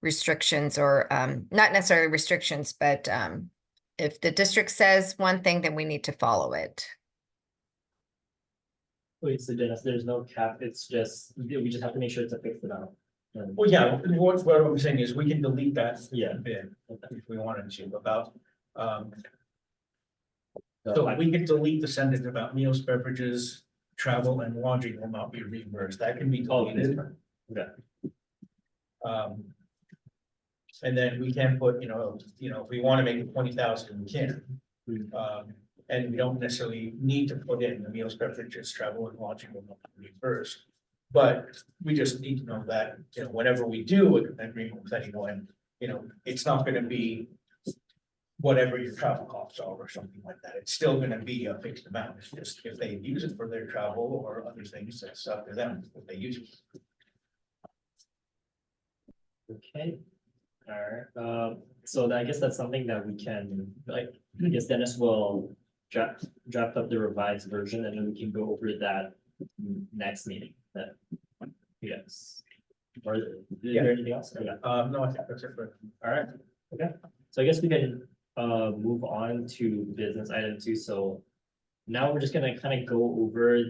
restrictions, or not necessarily restrictions, but if the district says one thing, then we need to follow it. wait, so Dennis, there's no cap, it's just, we just have to make sure it's a fixed amount. Well, yeah, what I'm saying is we can delete that Yeah. bit if we wanted to about. So we can delete the sentence about meals, beverages, travel and lodging will not be reimbursed. That can be deleted. Okay. And then we can put, if we want to make it 20,000, we can. And we don't necessarily need to put in the meals, beverages, travel and lodging will not be reimbursed. But we just need to know that, whenever we do an agreement with anyone, it's not going to be whatever your travel costs are or something like that. It's still going to be a fixed amount. It's just if they use it for their travel or other things, it's up to them if they use it. Okay. Alright, so I guess that's something that we can, I guess Dennis will draft up the revised version and then we can go over that next meeting. Yes. Or is there anything else? Okay. No, I think that's it for. Alright, okay. So I guess we can move on to business item 2. So now we're just gonna kind of go over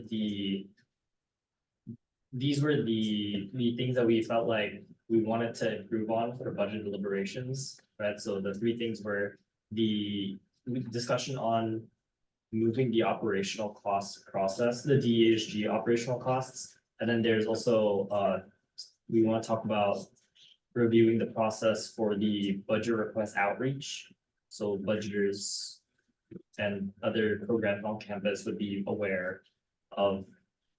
these were the things that we felt like we wanted to improve on for budget deliberations, right? So the 3 things were the discussion on moving the operational costs process, the DASG operational costs. And then there's also, we want to talk about reviewing the process for the budget request outreach. So budgeters and other programs on campus would be aware of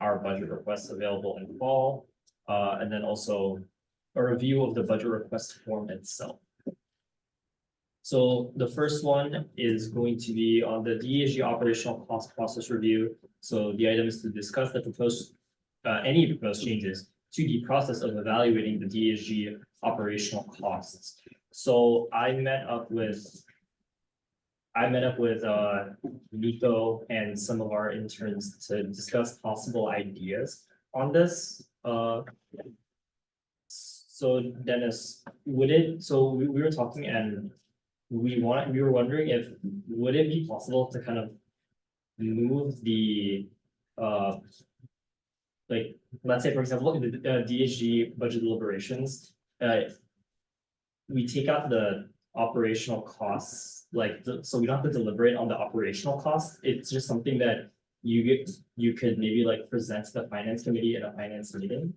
our budget requests available in fall. And then also a review of the budget request form itself. So the first one is going to be on the DASG operational cost process review. So the item is to discuss the proposed, any proposed changes to the process of evaluating the DASG operational costs. So I met up with I met up with Nico and some of our interns to discuss possible ideas on this. So Dennis, we were talking and we were wondering if, would it be possible to kind of move the, like, let's say, for example, the DHG budget deliberations, we take out the operational costs, like, so we don't have to deliberate on the operational costs. It's just something that you could maybe like present to the finance committee in a finance meeting.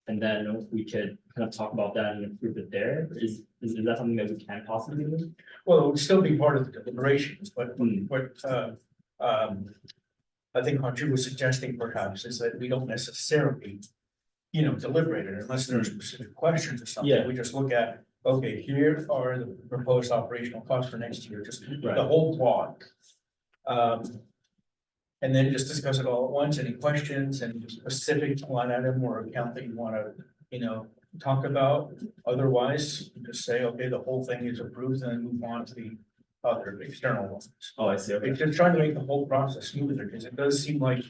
And then we could kind of talk about that and improve it there. Is that something that we can possibly do? Well, it would still be part of the deliberations, but I think what you were suggesting perhaps is that we don't necessarily, deliberate it unless there are specific questions or something. Yeah. We just look at, okay, here are the proposed operational costs for next year, just Right. the whole block. And then just discuss it all at once, any questions and specific line item or account that you wanna, talk about. Otherwise, just say, okay, the whole thing is approved and then move on to the other external ones. Oh, I see, okay. It's just trying to make the whole process smoother, because it does seem like,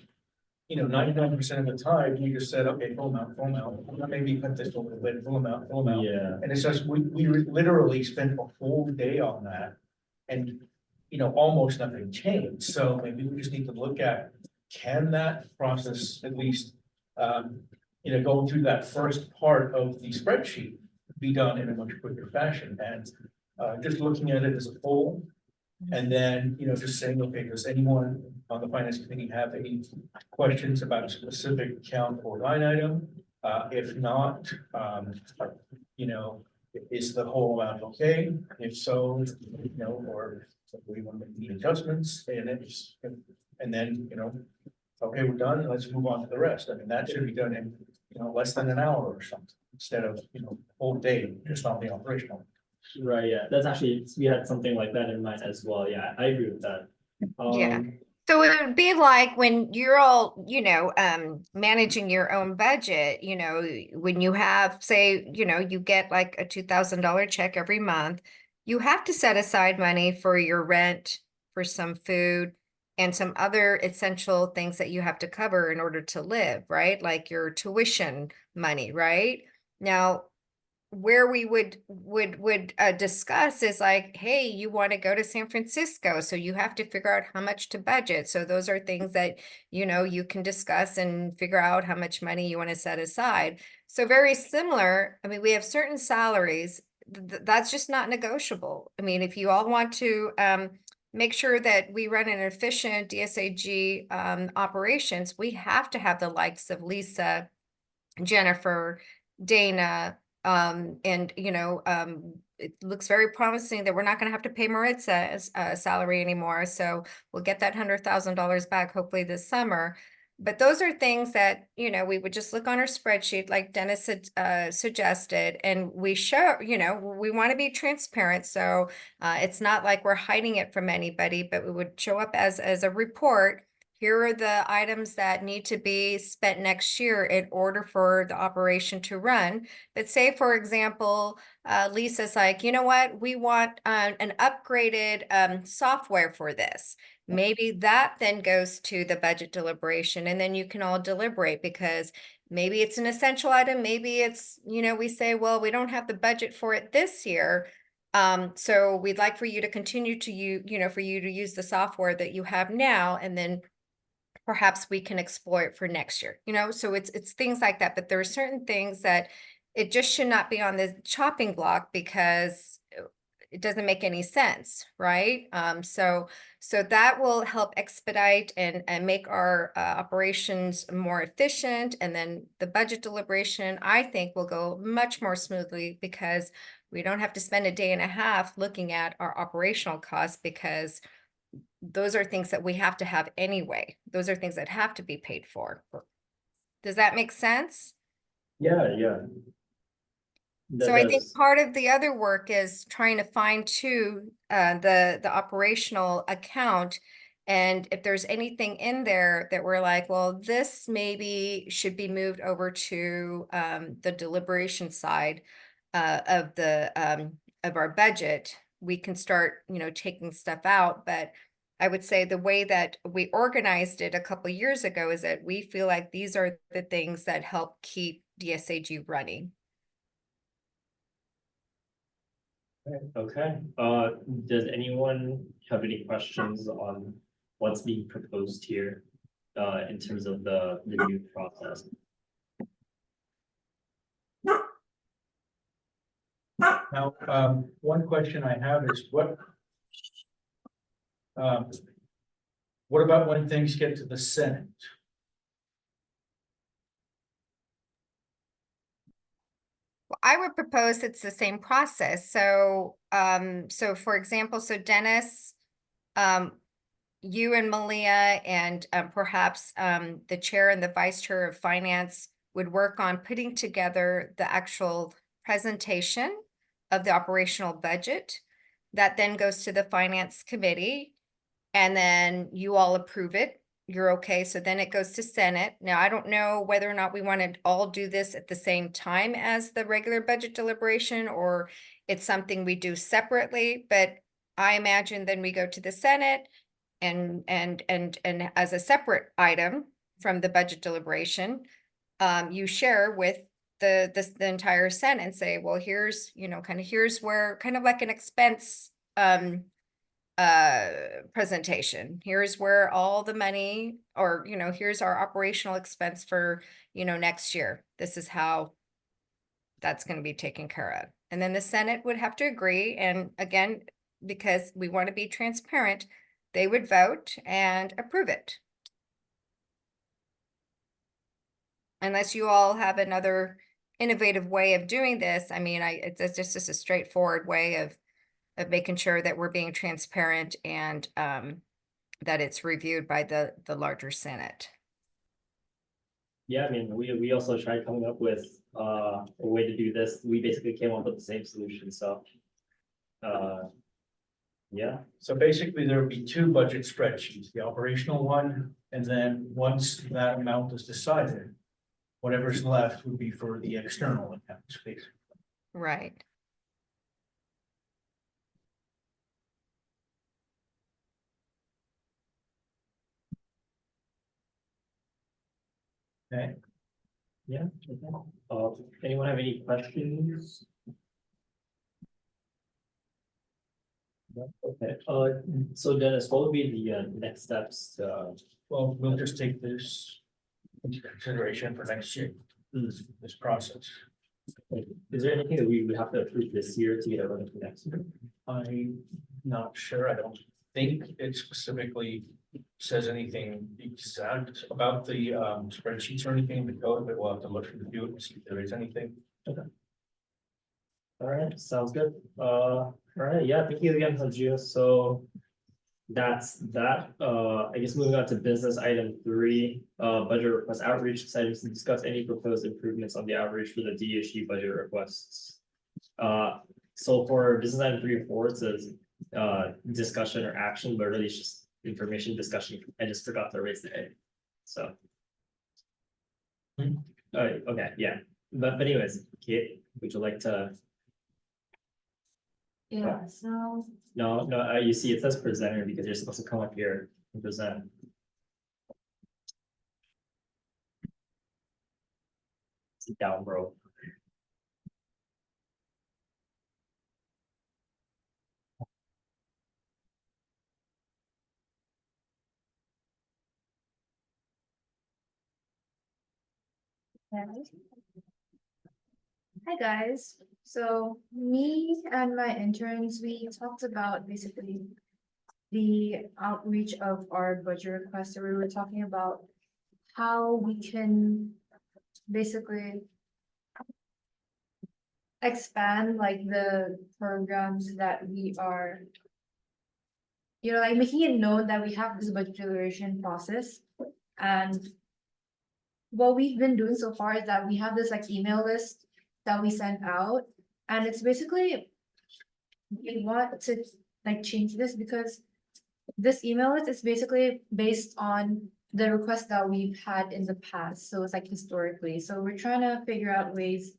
99% of the time, you just said, okay, full amount, maybe cut this a little bit, full amount. Yeah, And it's just, we literally spent a whole day on that. And, almost nothing changed, so maybe we just need to look at, can that process at least, going through that first part of the spreadsheet be done in a much quicker fashion, and just looking at it as a whole. And then, just saying, okay, does anyone on the finance committee have any questions about a specific account or line item? If not, is the whole amount okay? If so, or we want to make the adjustments, and then, okay, we're done, let's move on to the rest. I mean, that should be done in, less than an hour or something, instead of, whole day, just on the operational. right, yeah, that's actually, we had something like that in mind as well, yeah, I agree with that. Yeah. So it would be like when you're all, managing your own budget, when you have, say, you get like a $2,000 check every month, you have to set aside money for your rent, for some food, and some other essential things that you have to cover in order to live, right? Like your tuition money, right? Now, where we would discuss is like, hey, you want to go to San Francisco, so you have to figure out how much to budget. So those are things that, you can discuss and figure out how much money you want to set aside. So very similar. I mean, we have certain salaries that's just not negotiable. I mean, if you all want to make sure that we run an efficient DSAG operations, we have to have the likes of Lisa, Jennifer, Dana, and it looks very promising that we're not going to have to pay Maritza's salary anymore. So we'll get that $100,000 back hopefully this summer. But those are things that, we would just look on our spreadsheet like Dennis had suggested, and we show, we want to be transparent. So it's not like we're hiding it from anybody, but we would show up as a report. Here are the items that need to be spent next year in order for the operation to run. But say, for example, Lisa's like, you know what, we want an upgraded software for this. Maybe that then goes to the budget deliberation, and then you can all deliberate, because maybe it's an essential item. Maybe it's, we say, well, we don't have the budget for it this year. So we'd like for you to continue to use the software that you have now, and then perhaps we can explore it for next year, so it's things like that. But there are certain things that it just should not be on the chopping block, because it doesn't make any sense, right? So that will help expedite and make our operations more efficient. And then the budget deliberation, I think, will go much more smoothly, because we don't have to spend a day and a half looking at our operational costs, because those are things that we have to have anyway. Those are things that have to be paid for. Does that make sense? Yeah. So I think part of the other work is trying to fine tune the operational account. And if there's anything in there that we're like, well, this maybe should be moved over to the deliberation side of our budget, we can start, taking stuff out, but I would say the way that we organized it a couple years ago is that we feel like these are the things that help keep DSAG running. Okay, does anyone have any questions on what's being proposed here? In terms of the new process? Now, one question I have is what about when things get to the Senate? I would propose it's the same process. So, so for example, so Dennis, you and Malia and perhaps the chair and the vice chair of finance would work on putting together the actual presentation of the operational budget. That then goes to the finance committee, and then you all approve it. You're okay, so then it goes to Senate. Now, I don't know whether or not we want to all do this at the same time as the regular budget deliberation, or it's something we do separately, but I imagine then we go to the Senate and as a separate item from the budget deliberation, you share with the entire Senate and say, well, here's, here's where, kind of like an expense presentation. Here's where all the money, or here's our operational expense for next year. This is how that's going to be taken care of. And then the Senate would have to agree, and again, because we want to be transparent, they would vote and approve it. Unless you all have another innovative way of doing this, I mean, it's just a straightforward way of making sure that we're being transparent and that it's reviewed by the larger Senate. Yeah, I mean, we also tried coming up with a way to do this. We basically came up with the same solution, so. Yeah, So basically, there would be two budget spreadsheets, the operational one, and then once that amount is decided, whatever's left would be for the external accounts, basically. Right. Okay, yeah. Okay. Anyone have any questions? No? Okay, so Dennis, what would be the next steps? well, we'll just take this into consideration for next year, this process. Is there anything that we would have to approve this year to get it running for next year? I'm not sure, I don't think it specifically says anything exact about the spreadsheets or anything in the code, but we'll have to look into it and see if there is anything. All right, sounds good. All right, yeah, thank you again, Hajia. So that's that. I guess moving on to business item 3, budget request outreach items to discuss any proposed improvements on the outreach for the DSG budget requests. So for business item 3 and 4, it says discussion or action, but really it's just information discussion. I just forgot to raise the A. So. Okay, yeah, but anyways, Kate, would you like to? Yeah, so No, you see, it says presenter because you're supposed to come up here and present. Sit down, bro. hi guys. So me and my interns, we talked about basically the outreach of our budget request. So we were talking about how we can basically expand like the programs that we are, like making it known that we have this budget deliberation process. And what we've been doing so far is that we have this like email list that we send out, and it's basically, we want to like change this because this email list is basically based on the requests that we've had in the past, so it's like historically, so we're trying to figure out ways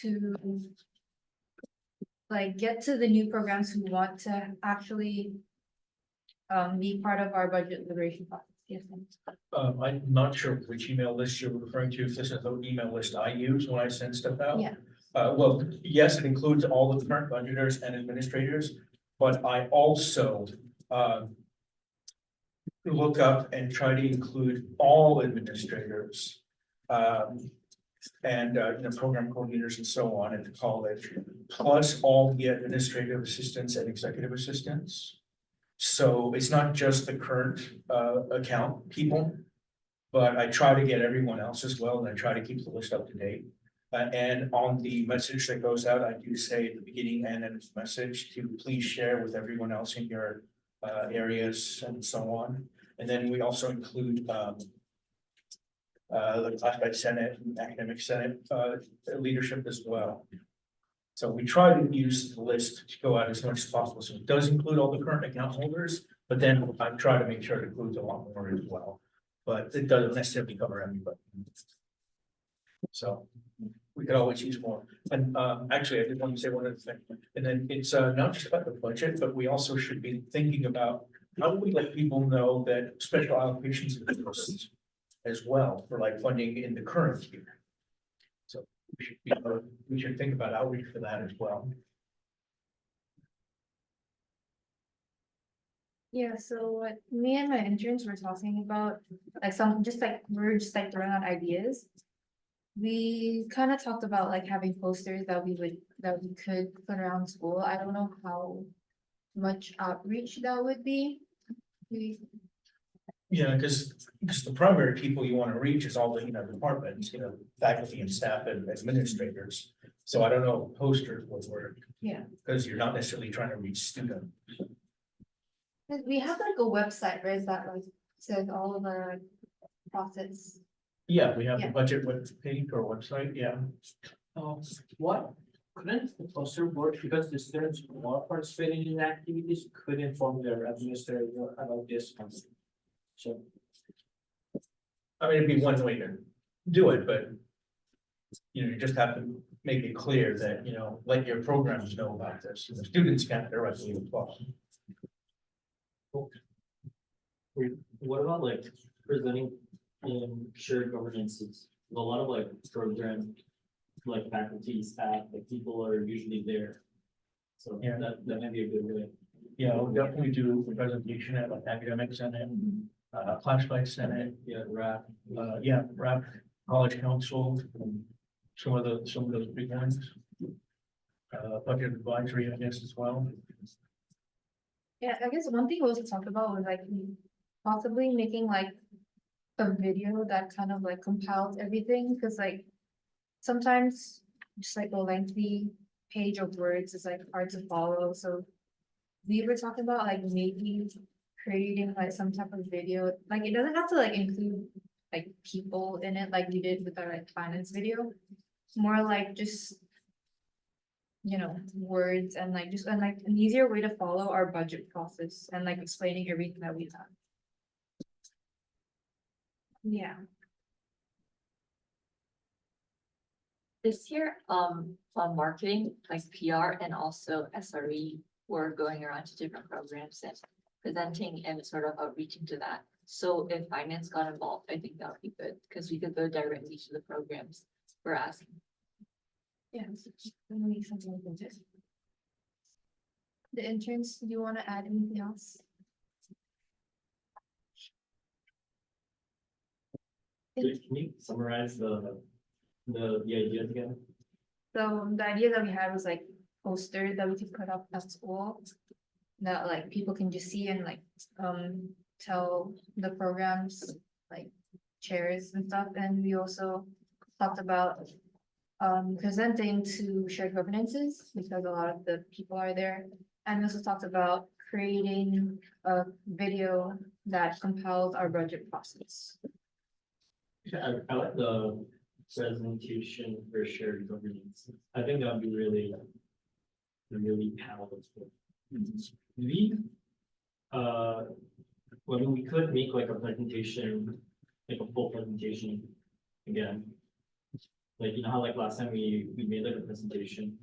to like get to the new programs who want to actually be part of our budget deliberation process. Yes. I'm not sure which email list you're referring to, if this is the email list I use when I send stuff out. Yeah. Well, yes, it includes all the current budgeters and administrators, but I also, look up and try to include all administrators. And, program coordinators and so on at the college, plus all the administrative assistants and executive assistants. So it's not just the current, account people. But I try to get everyone else as well, and I try to keep the list up to date. And on the message that goes out, I do say at the beginning and end of the message to please share with everyone else in your, areas and so on. And then we also include, the classified senate and academic senate, leadership as well. So we try to use the list to go out as much as possible. So it does include all the current account holders, but then I try to make sure it includes a lot more as well. But it doesn't necessarily cover everybody. So we could always use more. And actually, I did want to say one other thing. And then it's not just about the budget, but we also should be thinking about how do we let people know that special allocations exist as well for like funding in the current year. So we should think about outreach for that as well. Yeah, so what me and my interns were talking about, like we're just like throwing out ideas. We kind of talked about like having posters that we could put around school. I don't know how much outreach that would be. Yeah, because the primary people you want to reach is all the, departments, faculty and staff and administrators. So I don't know if posters would work. Yeah. Because you're not necessarily trying to reach students. We have like a website, right? Is that like says all of our process? Yeah, we have the Yeah. budget web page or website, yeah. What couldn't the poster work because the students who are participating in activities could inform their administrator about this concept? So, I mean, it'd be one way to do it, but you just have to make it clear that, let your programs know about this. The students can't directly apply. What about like presenting in shared governances? A lot of like program, like faculty, staff, like people are usually there. So Yeah. that might be a good way. Yeah, we'll definitely do a presentation at like academic senate, classified senate, Yeah, rap. RAP, college council, some of those big ones. Budget advisory, I guess, as well. Yeah, I guess one thing we also talked about was like possibly making like a video that kind of like compiles everything, because like sometimes just like a lengthy page of words is like hard to follow. So we were talking about like maybe creating like some type of video, like it doesn't have to like include like people in it like we did with our like finance video. More like just words and like just like an easier way to follow our budget process and like explaining everything that we have. Yeah. This year, on marketing, like PR and also SRE, were going around to different programs and presenting and sort of outreaching to that. So if finance got involved, I think that would be good, because we could go directly to the programs we're asking. Yeah. Make something like this. The interns, do you want to add anything else? Can you summarize the ideas again? So the idea that we had was like posters that we could put up at school that like people can just see and like tell the programs like chairs and stuff. And we also talked about presenting to shared governances because a lot of the people are there. And we also talked about creating a video that compiles our budget process. I like the presentation for shared governance. I think that would be really palatable. We, we could make like a presentation, like a full presentation again. Like, how like last time we made like a presentation,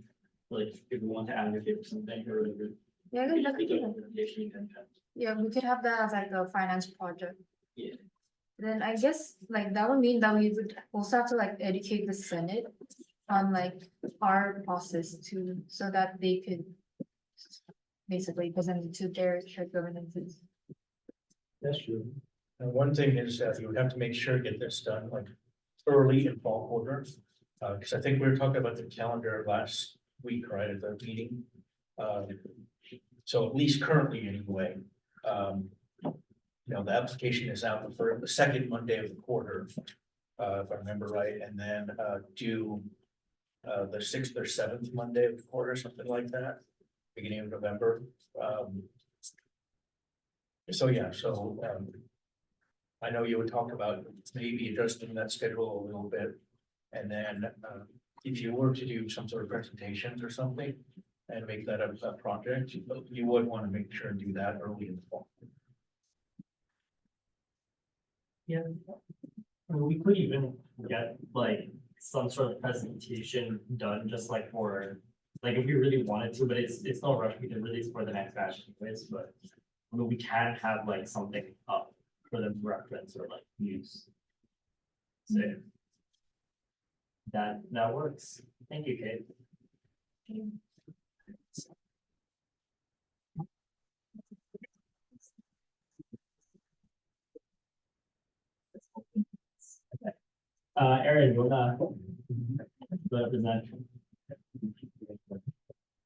like, if we want to advocate for something or whatever. Yeah, we good, just make a yeah. recommendation and, Yeah, we could have that as like a finance project. Yeah. Then I guess like that would mean that we would also have to like educate the Senate on like our process too, so that they could basically present it to their shared governances. That's true. And one thing is that you would have to make sure to get this done like early in fall quarter. Because I think we were talking about the calendar last week, right, at the meeting. So at least currently anyway, the application is out for the second Monday of the quarter, if I remember right, and then due the 6th or 7th Monday of the quarter, something like that, beginning of November. So yeah, I know you would talk about maybe adjusting that schedule a little bit. And then if you were to do some sort of presentations or something and make that a project, you would want to make sure and do that early in the fall. Yeah. I mean, we could even get like some sort of presentation done, just like for, like if we really wanted to, but it's no rush, we can release for the next batch anyways, but I mean, we can have like something up for them to reference or like use. So that works. Thank you, Kate. Aaron, you wanna represent?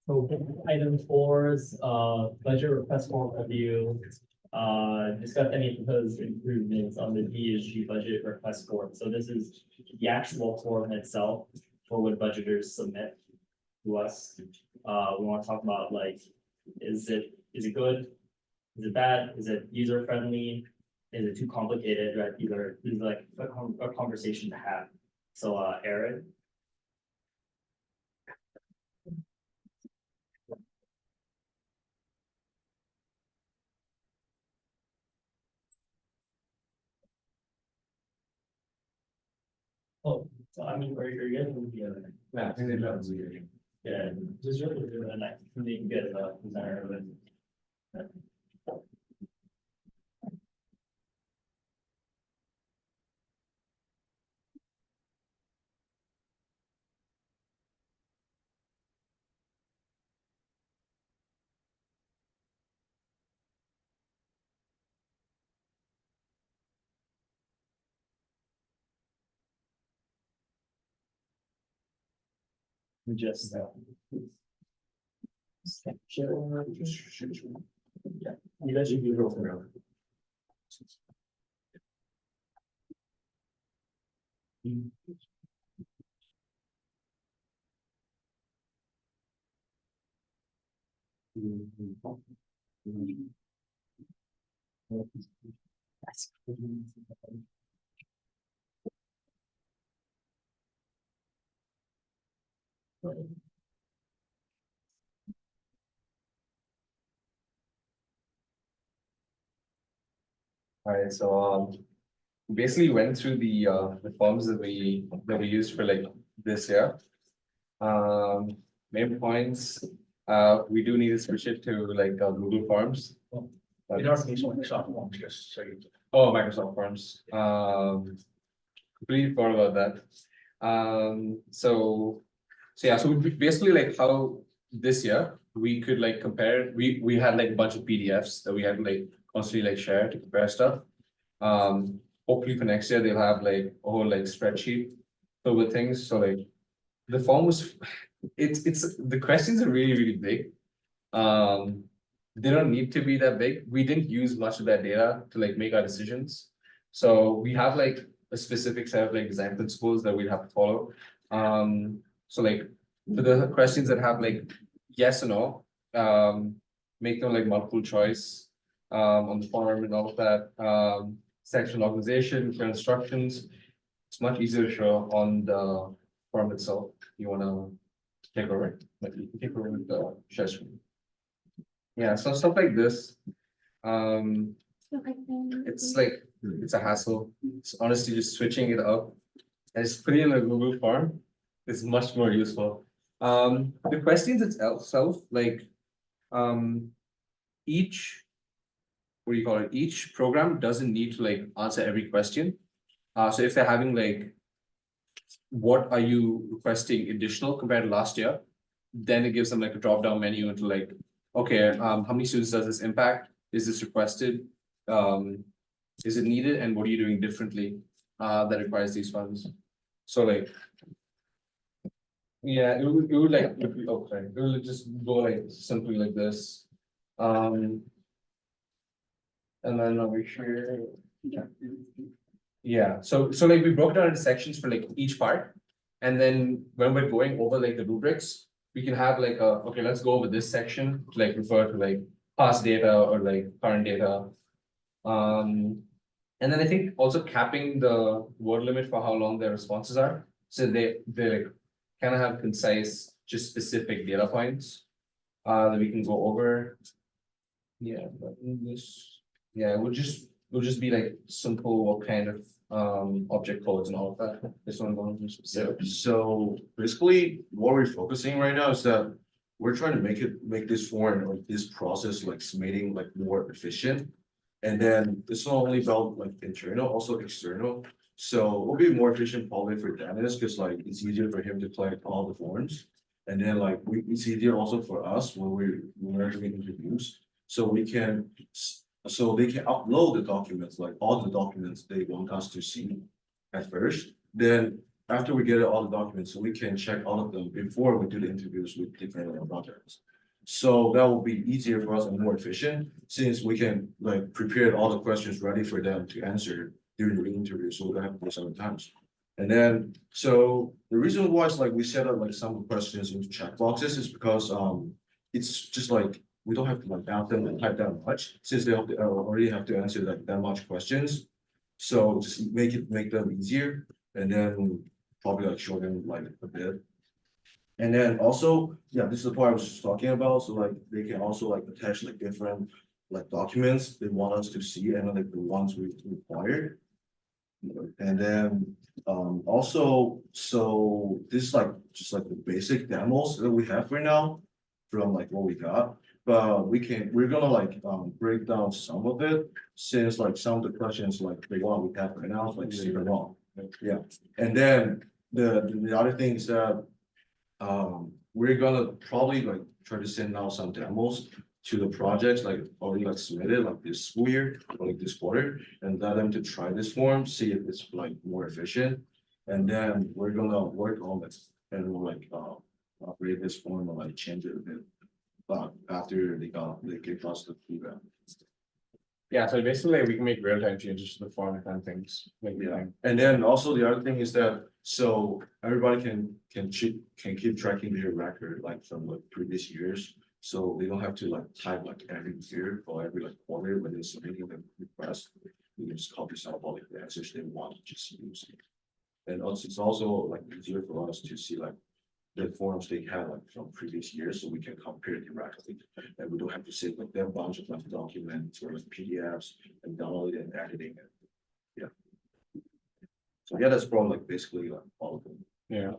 So item 4 is budget request form review. Discuss any proposed improvements on the DASG budget request form. So this is the actual form itself for what budgeters submit to us. We want to talk about like, is it good? Is it bad? Is it user friendly? Is it too complicated? Right? Either is like a conversation to have. So Aaron. Oh, so I mean, are you getting the other? Yeah, I think they love the. Yeah, just really good, and I think you can get a designer of it. Just share. Yeah, you guys should be real through. Alright, so basically went through the forms that we used for like this year. Main points, we do need to switch it to like Google Forms. In our case, Microsoft Forms, just so you. Oh, Microsoft Forms. Completely forgot about that. So yeah, so basically like how this year we could like compare, we had like a bunch of PDFs that we had like constantly like share to compare stuff. Hopefully for next year, they'll have like a whole like spreadsheet filled with things. So like the form was, it's the questions are really, really big. They don't need to be that big. We didn't use much of that data to like make our decisions. So we have like a specific set of like design principles that we have to follow. So like for the questions that have like yes or no, make them like multiple choice on the form and all of that. Section organization, for instructions. It's much easier to show on the form itself. You wanna take over, like you can take over with the share screen. Yeah, so stuff like this. It's like it's a hassle. It's honestly just switching it up and just putting it in a Google form is much more useful. The questions itself, like, each. What do you call it? Each program doesn't need to like answer every question. So if they're having like. What are you requesting additional compared to last year? Then it gives them like a drop down menu into like, okay, how many students does this impact? Is this requested? Is it needed and what are you doing differently? That requires these funds. So like. Yeah, it would like, oh, sorry, it would just go like simply like this. And then over here. Yeah, so like we broke down into sections for like each part. And then when we're going over like the rubrics, we can have like okay, let's go over this section to like refer to like past data or like current data. And then I think also capping the word limit for how long their responses are. So they like kind of have concise, just specific data points that we can go over. Yeah, but in this, yeah, it would just be like simple kind of object codes and all of that. This one going to specific. So basically, what we're focusing right now is that we're trying to make this form or this process like submitting like more efficient. And then it's not only about like internal, also external. So it'll be more efficient probably for Dennis, because like it's easier for him to collect all the forms. And then like it's easier also for us when we're doing interviews. So we can, so they can upload the documents, like all the documents they want us to see at first. Then after we get all the documents, so we can check all of them before we do the interviews with different projects. So that will be easier for us and more efficient, since we can like prepare all the questions ready for them to answer during the interview, so we don't have to waste our times. And then, so the reason why it's like we set up like some questions into check boxes is because it's just like we don't have to like ask them and type that much, since they have to already have to answer like that much questions. So just make them easier, and then probably like shorten like a bit. And then also, yeah, this is the part I was just talking about. So like they can also like attach like different like documents they want us to see, and then like the ones we require. And then also, so this is like just like the basic demos that we have right now from like what we got. But we're gonna like break down some of it, since like some of the questions like the one we have right now is like super long. Yeah, and then the other thing is that we're gonna probably like try to send out some demos to the projects like already like submitted like this school year or like this quarter, and let them to try this form, see if it's like more efficient. And then we're gonna work on it, and we'll like upgrade this form and like change it a bit. But after they give us the feedback. Yeah, so basically we can make real-time changes to the form kind of things. Like, Yeah, and then also the other thing is that, so everybody can keep tracking their record like from like previous years. So they don't have to like type like every year or every like quarter when they're submitting the request. You can just copy some of all the answers they want to just use. And also it's also like easier for us to see like the forms they had like from previous years, so we can compare directly. And we don't have to save like that bunch of like documents or like PDFs and download it and editing it. Yeah. So yeah, that's probably like basically like all of them. Yeah.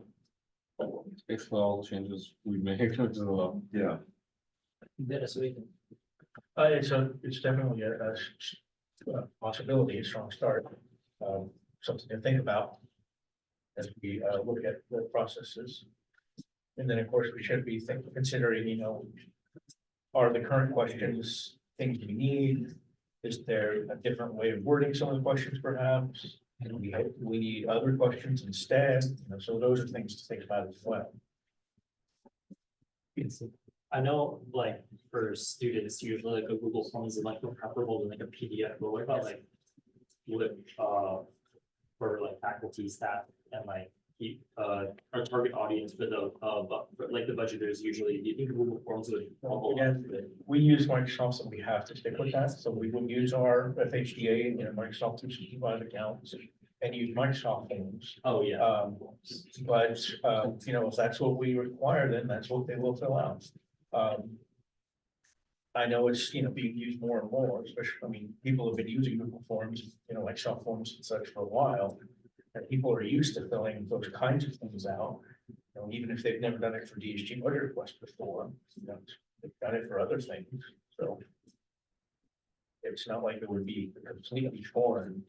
Basically all the changes we made, which is a lot. Yeah. Dennis, we can. It's definitely a possibility, a strong start, something to think about as we look at the processes. And then, of course, we should be considering, you know, are the current questions things we need? Is there a different way of wording some of the questions perhaps? And we need other questions instead, you know, so those are things to think about as well. I know, like, for students, usually like a Google Form is like more preferable than like a PDF, but what about like, would for like faculty, staff, and like our target audience for the for, like the budgeters usually, do you think Google Forms would? Again, we use Microsoft, so we have to stick with that, so we would use our FHDA, you know, Microsoft 365 accounts and use Microsoft Forms. Oh, yeah. But you know, if that's what we require, then that's what they will fill out. I know it's, you know, being used more and more, especially, I mean, people have been using Google Forms, you know, like Excel forms and such for a while. And people are used to filling those kinds of things out. know, even if they've never done it for DSG budget requests before, you know, they've done it for other things, so. It's not like it would be a completely foreign,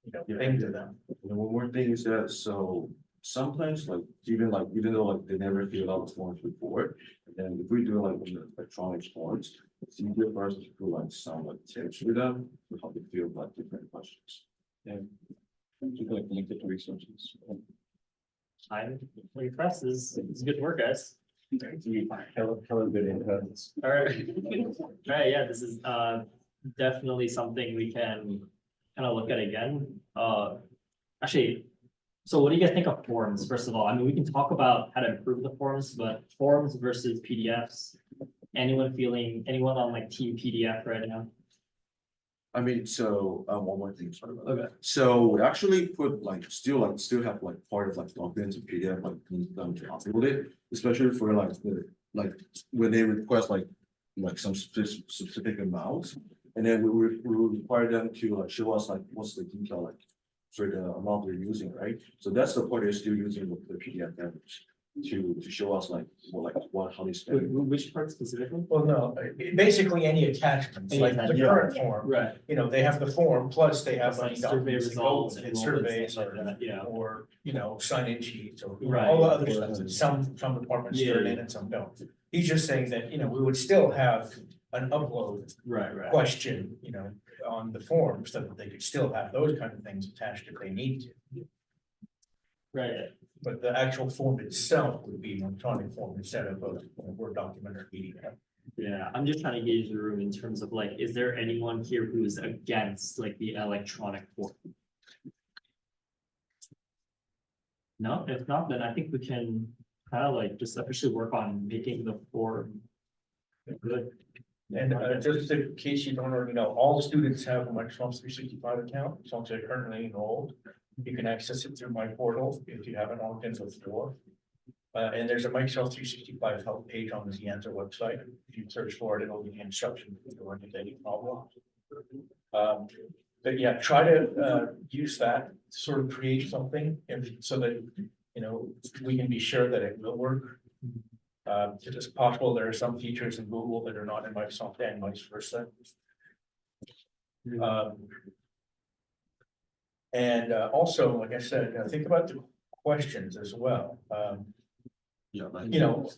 you know, thing to them. And one more thing is that, so sometimes even though like they never filled out the forms before, and if we do like the electronic forms, it's easier for us to put like some like tips with them to help them fill like different questions. And to like link it to resources. Time impresses. It's good work, guys. Hella good interns. All right. All right, yeah, this is definitely something we can kind of look at again. Actually, so what do you guys think of forms, first of all? I mean, we can talk about how to improve the forms, but forms versus PDFs. Anyone on like team PDF right now? I mean, so, one more thing, sorry about that. Okay. So we actually put still have like part of like documents in PDF, like need them to upload it, especially for when they request like some specific amounts. And then we require them to like show us like what's the detail like for the amount they're using, right? So that's the part they're still using with the PDF damage to show us like how they spend it. Which part specifically? Well, no, basically any attachments, Any like the attachment. current form, Right. you know, they have the form, plus they have Like like survey documents that go results with and it, surveys like that, yeah. or, you know, sign-in sheets or Right. all the other stuff that some departments turn in and some don't. He's just saying that, you know, we would still have an upload Right. question, you know, on the form, so that they could still have those kind of things attached if they need to. Right. But the actual form itself would be an electronic form instead of a Word document or PDF. Yeah, I'm just trying to gauge the room in terms of like, is there anyone here who is against like the electronic form? No, if not, then I think we can kind of like just officially work on making the form good. And just in case you don't already know, all students have a Microsoft 365 account, as long as they're currently enrolled. You can access it through my portal if you haven't logged in before. And there's a Microsoft 365 help page on the Zienza website. If you search for it, it'll be instructions if you run into any problem. But yeah, try to use that to sort of create something so that, you know, we can be sure that it will work. It is possible there are some features in Google that are not in Microsoft and vice versa. And also, like I said, think about the questions as well. Yeah. You know,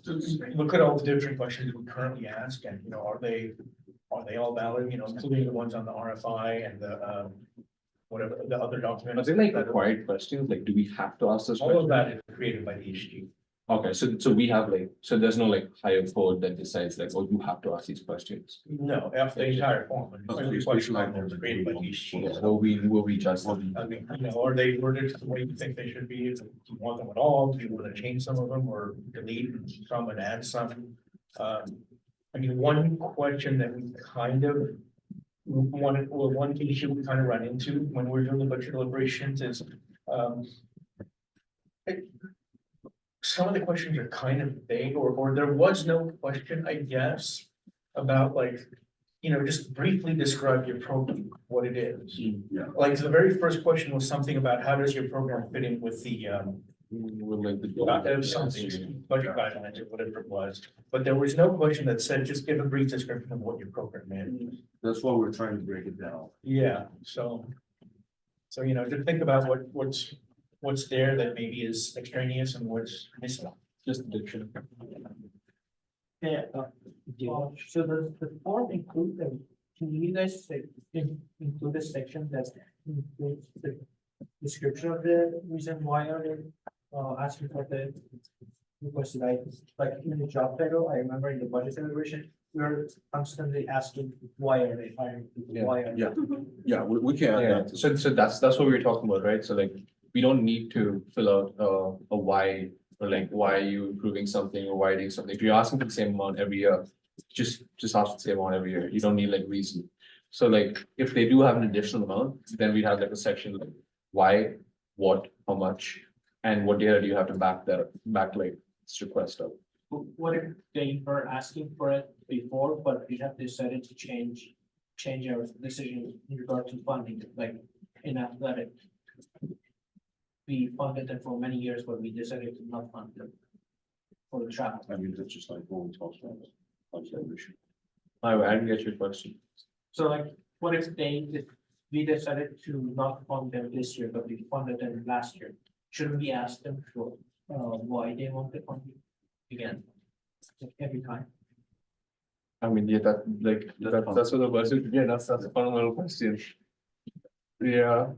look at all the different questions we currently ask, and you know, are they all valid? You know, including the ones on the RFI and the whatever the other Are documents. they like required questions? Like, do we have to ask this All of question? that is created by DSG. Okay, so we have like, so there's no like higher code that decides like, oh, you have to ask these questions. No, after the entire form, but every question on there is created by Okay, DSG. will we just? I mean, you know, are they worded the way you think they should be? Do you want them at all? Do you want to change some of them or delete some and add some? I mean, one question that we kind of one issue we kind of run into when we're doing the budget deliberations is, some of the questions are kind of vague, or there was no question, I guess, about like, you know, just briefly describe your program, what it is. Yeah. Like the very first question was something about how does your program fit in with the With like something, budget guidelines or whatever it was. But there was no question that said, just give a brief description of what your program is. That's why we're trying to break it down. Yeah, so you know, to think about what's there that maybe is extraneous and what's missing. just diction. Yeah, so the form include them, can you guys include a section that includes the description of the reason why are they asking for the requested items? Like in the job title, I remember in the budget celebration, we were constantly asking, why are they hiring people? Why are Yeah, yeah, we can add Yeah, that. so that's what we were talking about, right? So like, we don't need to fill out a why, or like, why are you improving something or why are you doing something? If you're asking for the same amount every year, just ask the same amount every year. You don't need like reason. So like, if they do have an additional amount, then we'd have like a section like why, what, how much, and what data do you have to back like this request up. What if they were asking for it before, but we have decided to change our decision in regard to funding, like in athletic? we funded them for many years, but we decided to not fund them. For the travel. I mean, that's just like what we talked about. I didn't get your question. So like, what if we decided to not fund them this year, but we funded them last year? Shouldn't we ask them for, why they want the funding again? Like every time. I mean, yeah, that's what the question, yeah, that's a fundamental question. Yeah,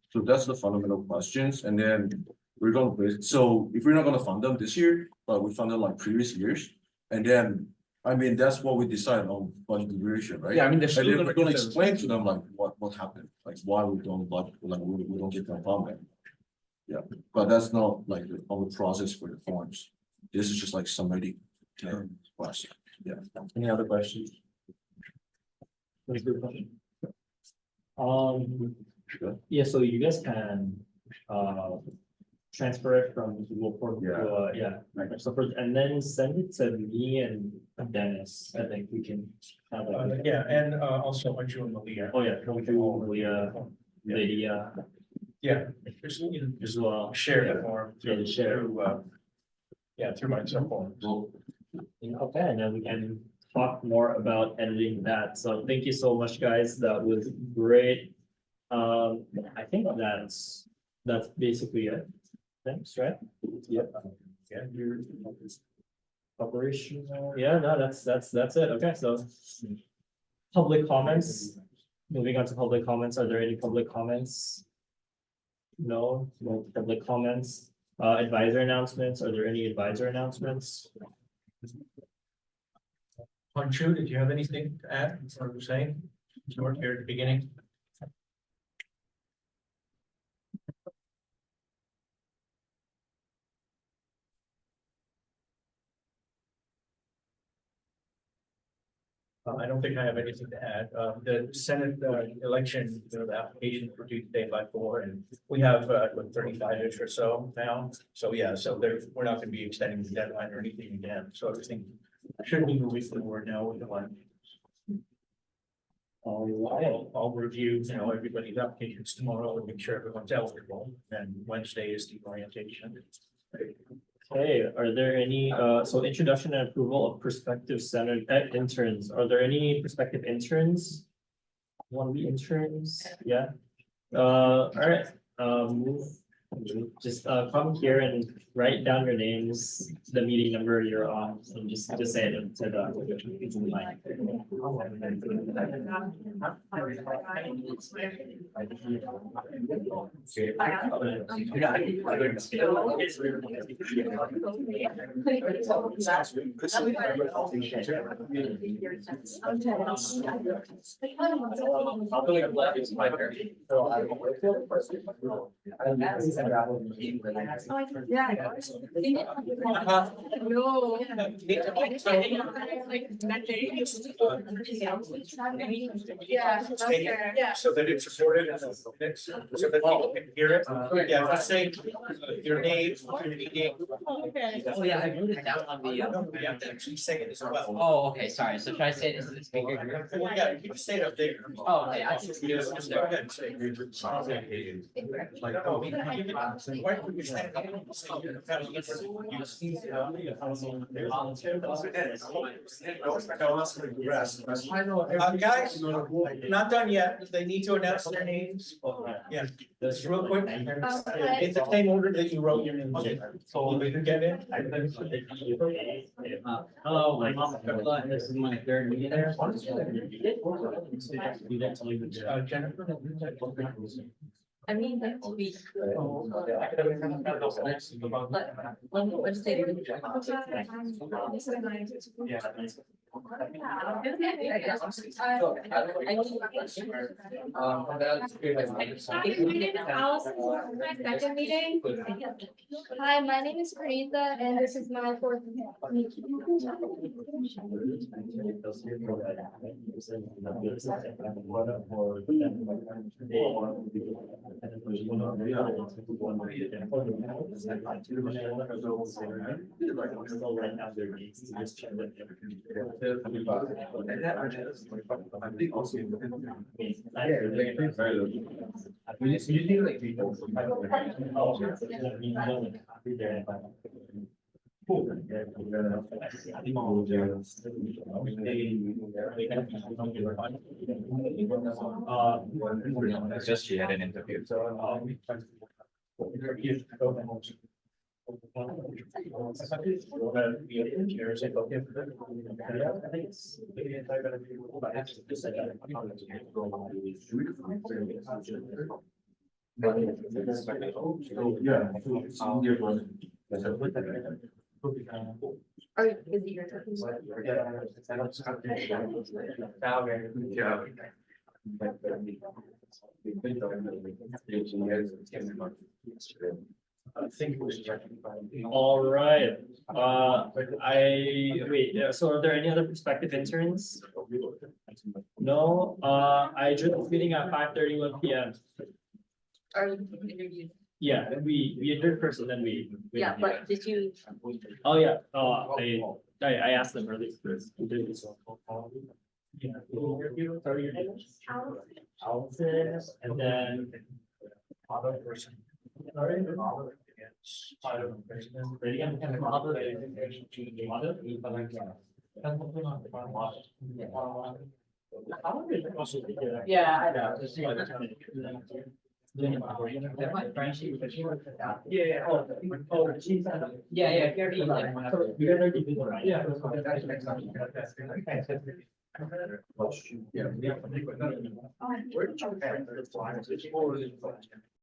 So that's the fundamental questions, and then we're gonna, so if we're not gonna fund them this year, but we funded like previous years. And then, I mean, that's what we decide on budget duration, right? yeah, I mean, there's And still then gonna we're gonna be some- explain to them like what happened, like why we don't budget, like we don't get them funding. Yeah, but that's not like the whole process for the forms. This is just like somebody question. Any other questions? That's a good question. Yeah, so you guys can, transfer it from Google Form to, Microsoft Word, and then send it to me and Dennis. I think we can have a. Yeah, and also let you and Malia. Oh, yeah, we can probably, Lydia Yeah, just, you know, as well. share the form Yeah, share. through my cell phone. Okay, and then we can talk more about editing that. So thank you so much, guys. That was great. I think that's basically it. Thanks, right? Yep. Yeah, you're operational. Yeah, no, that's it. Okay, so public comments. Moving on to public comments. Are there any public comments? No public comments. Advisor announcements. Are there any advisor announcements? Chu, did you have anything to add? What we're saying? You weren't here at the beginning. I don't think I have anything to add. The Senate election, the application for due today by 4, and we have 35-ish or so now. So yeah, so we're not going to be extending the deadline or anything again. So everything should be moving forward now with the one. I'll review, everybody's applications tomorrow and make sure everyone's eligible. And Wednesday is the orientation. Okay, are there any, so introduction and approval of prospective Senate interns, are there any prospective interns? Want to be interns? Yeah. All right, just come here and write down your names, the meeting number you're on, and just say it to the mic. So that it's recorded and so that people can hear it. Yeah, just say your name, your meeting. Oh, yeah, I wrote it down on the. You have to actually say it as well. Oh, okay, sorry. So should I say this to the speaker? Well, yeah, you can just say it up there. Oh, okay, I can. Just go ahead and say. Why don't you stand up and say your family? Guys, not done yet. They need to announce their names. Yeah, just real quick. It's the same order that you wrote your name. So we can get in. Hello, my name is Carla, and this is my third meeting there. Jennifer. I mean, that will be. Wednesday. Hi, my name is Pranita and this is my fourth meeting. It's just she had an interview. Are, is it your turn? All right, so are there any other prospective interns? No, I joined this meeting at 5:31 PM. Are you interviewed? Yeah, and we entered first and then we. Yeah, but did you, Oh, yeah, I asked them earlier. Yeah. Sorry, your name is? Allison, and then. Other person. Sorry. Ready? Yeah, I know. Yeah. Yeah, if you're like, So you guys already did it, right? Yeah. Yeah.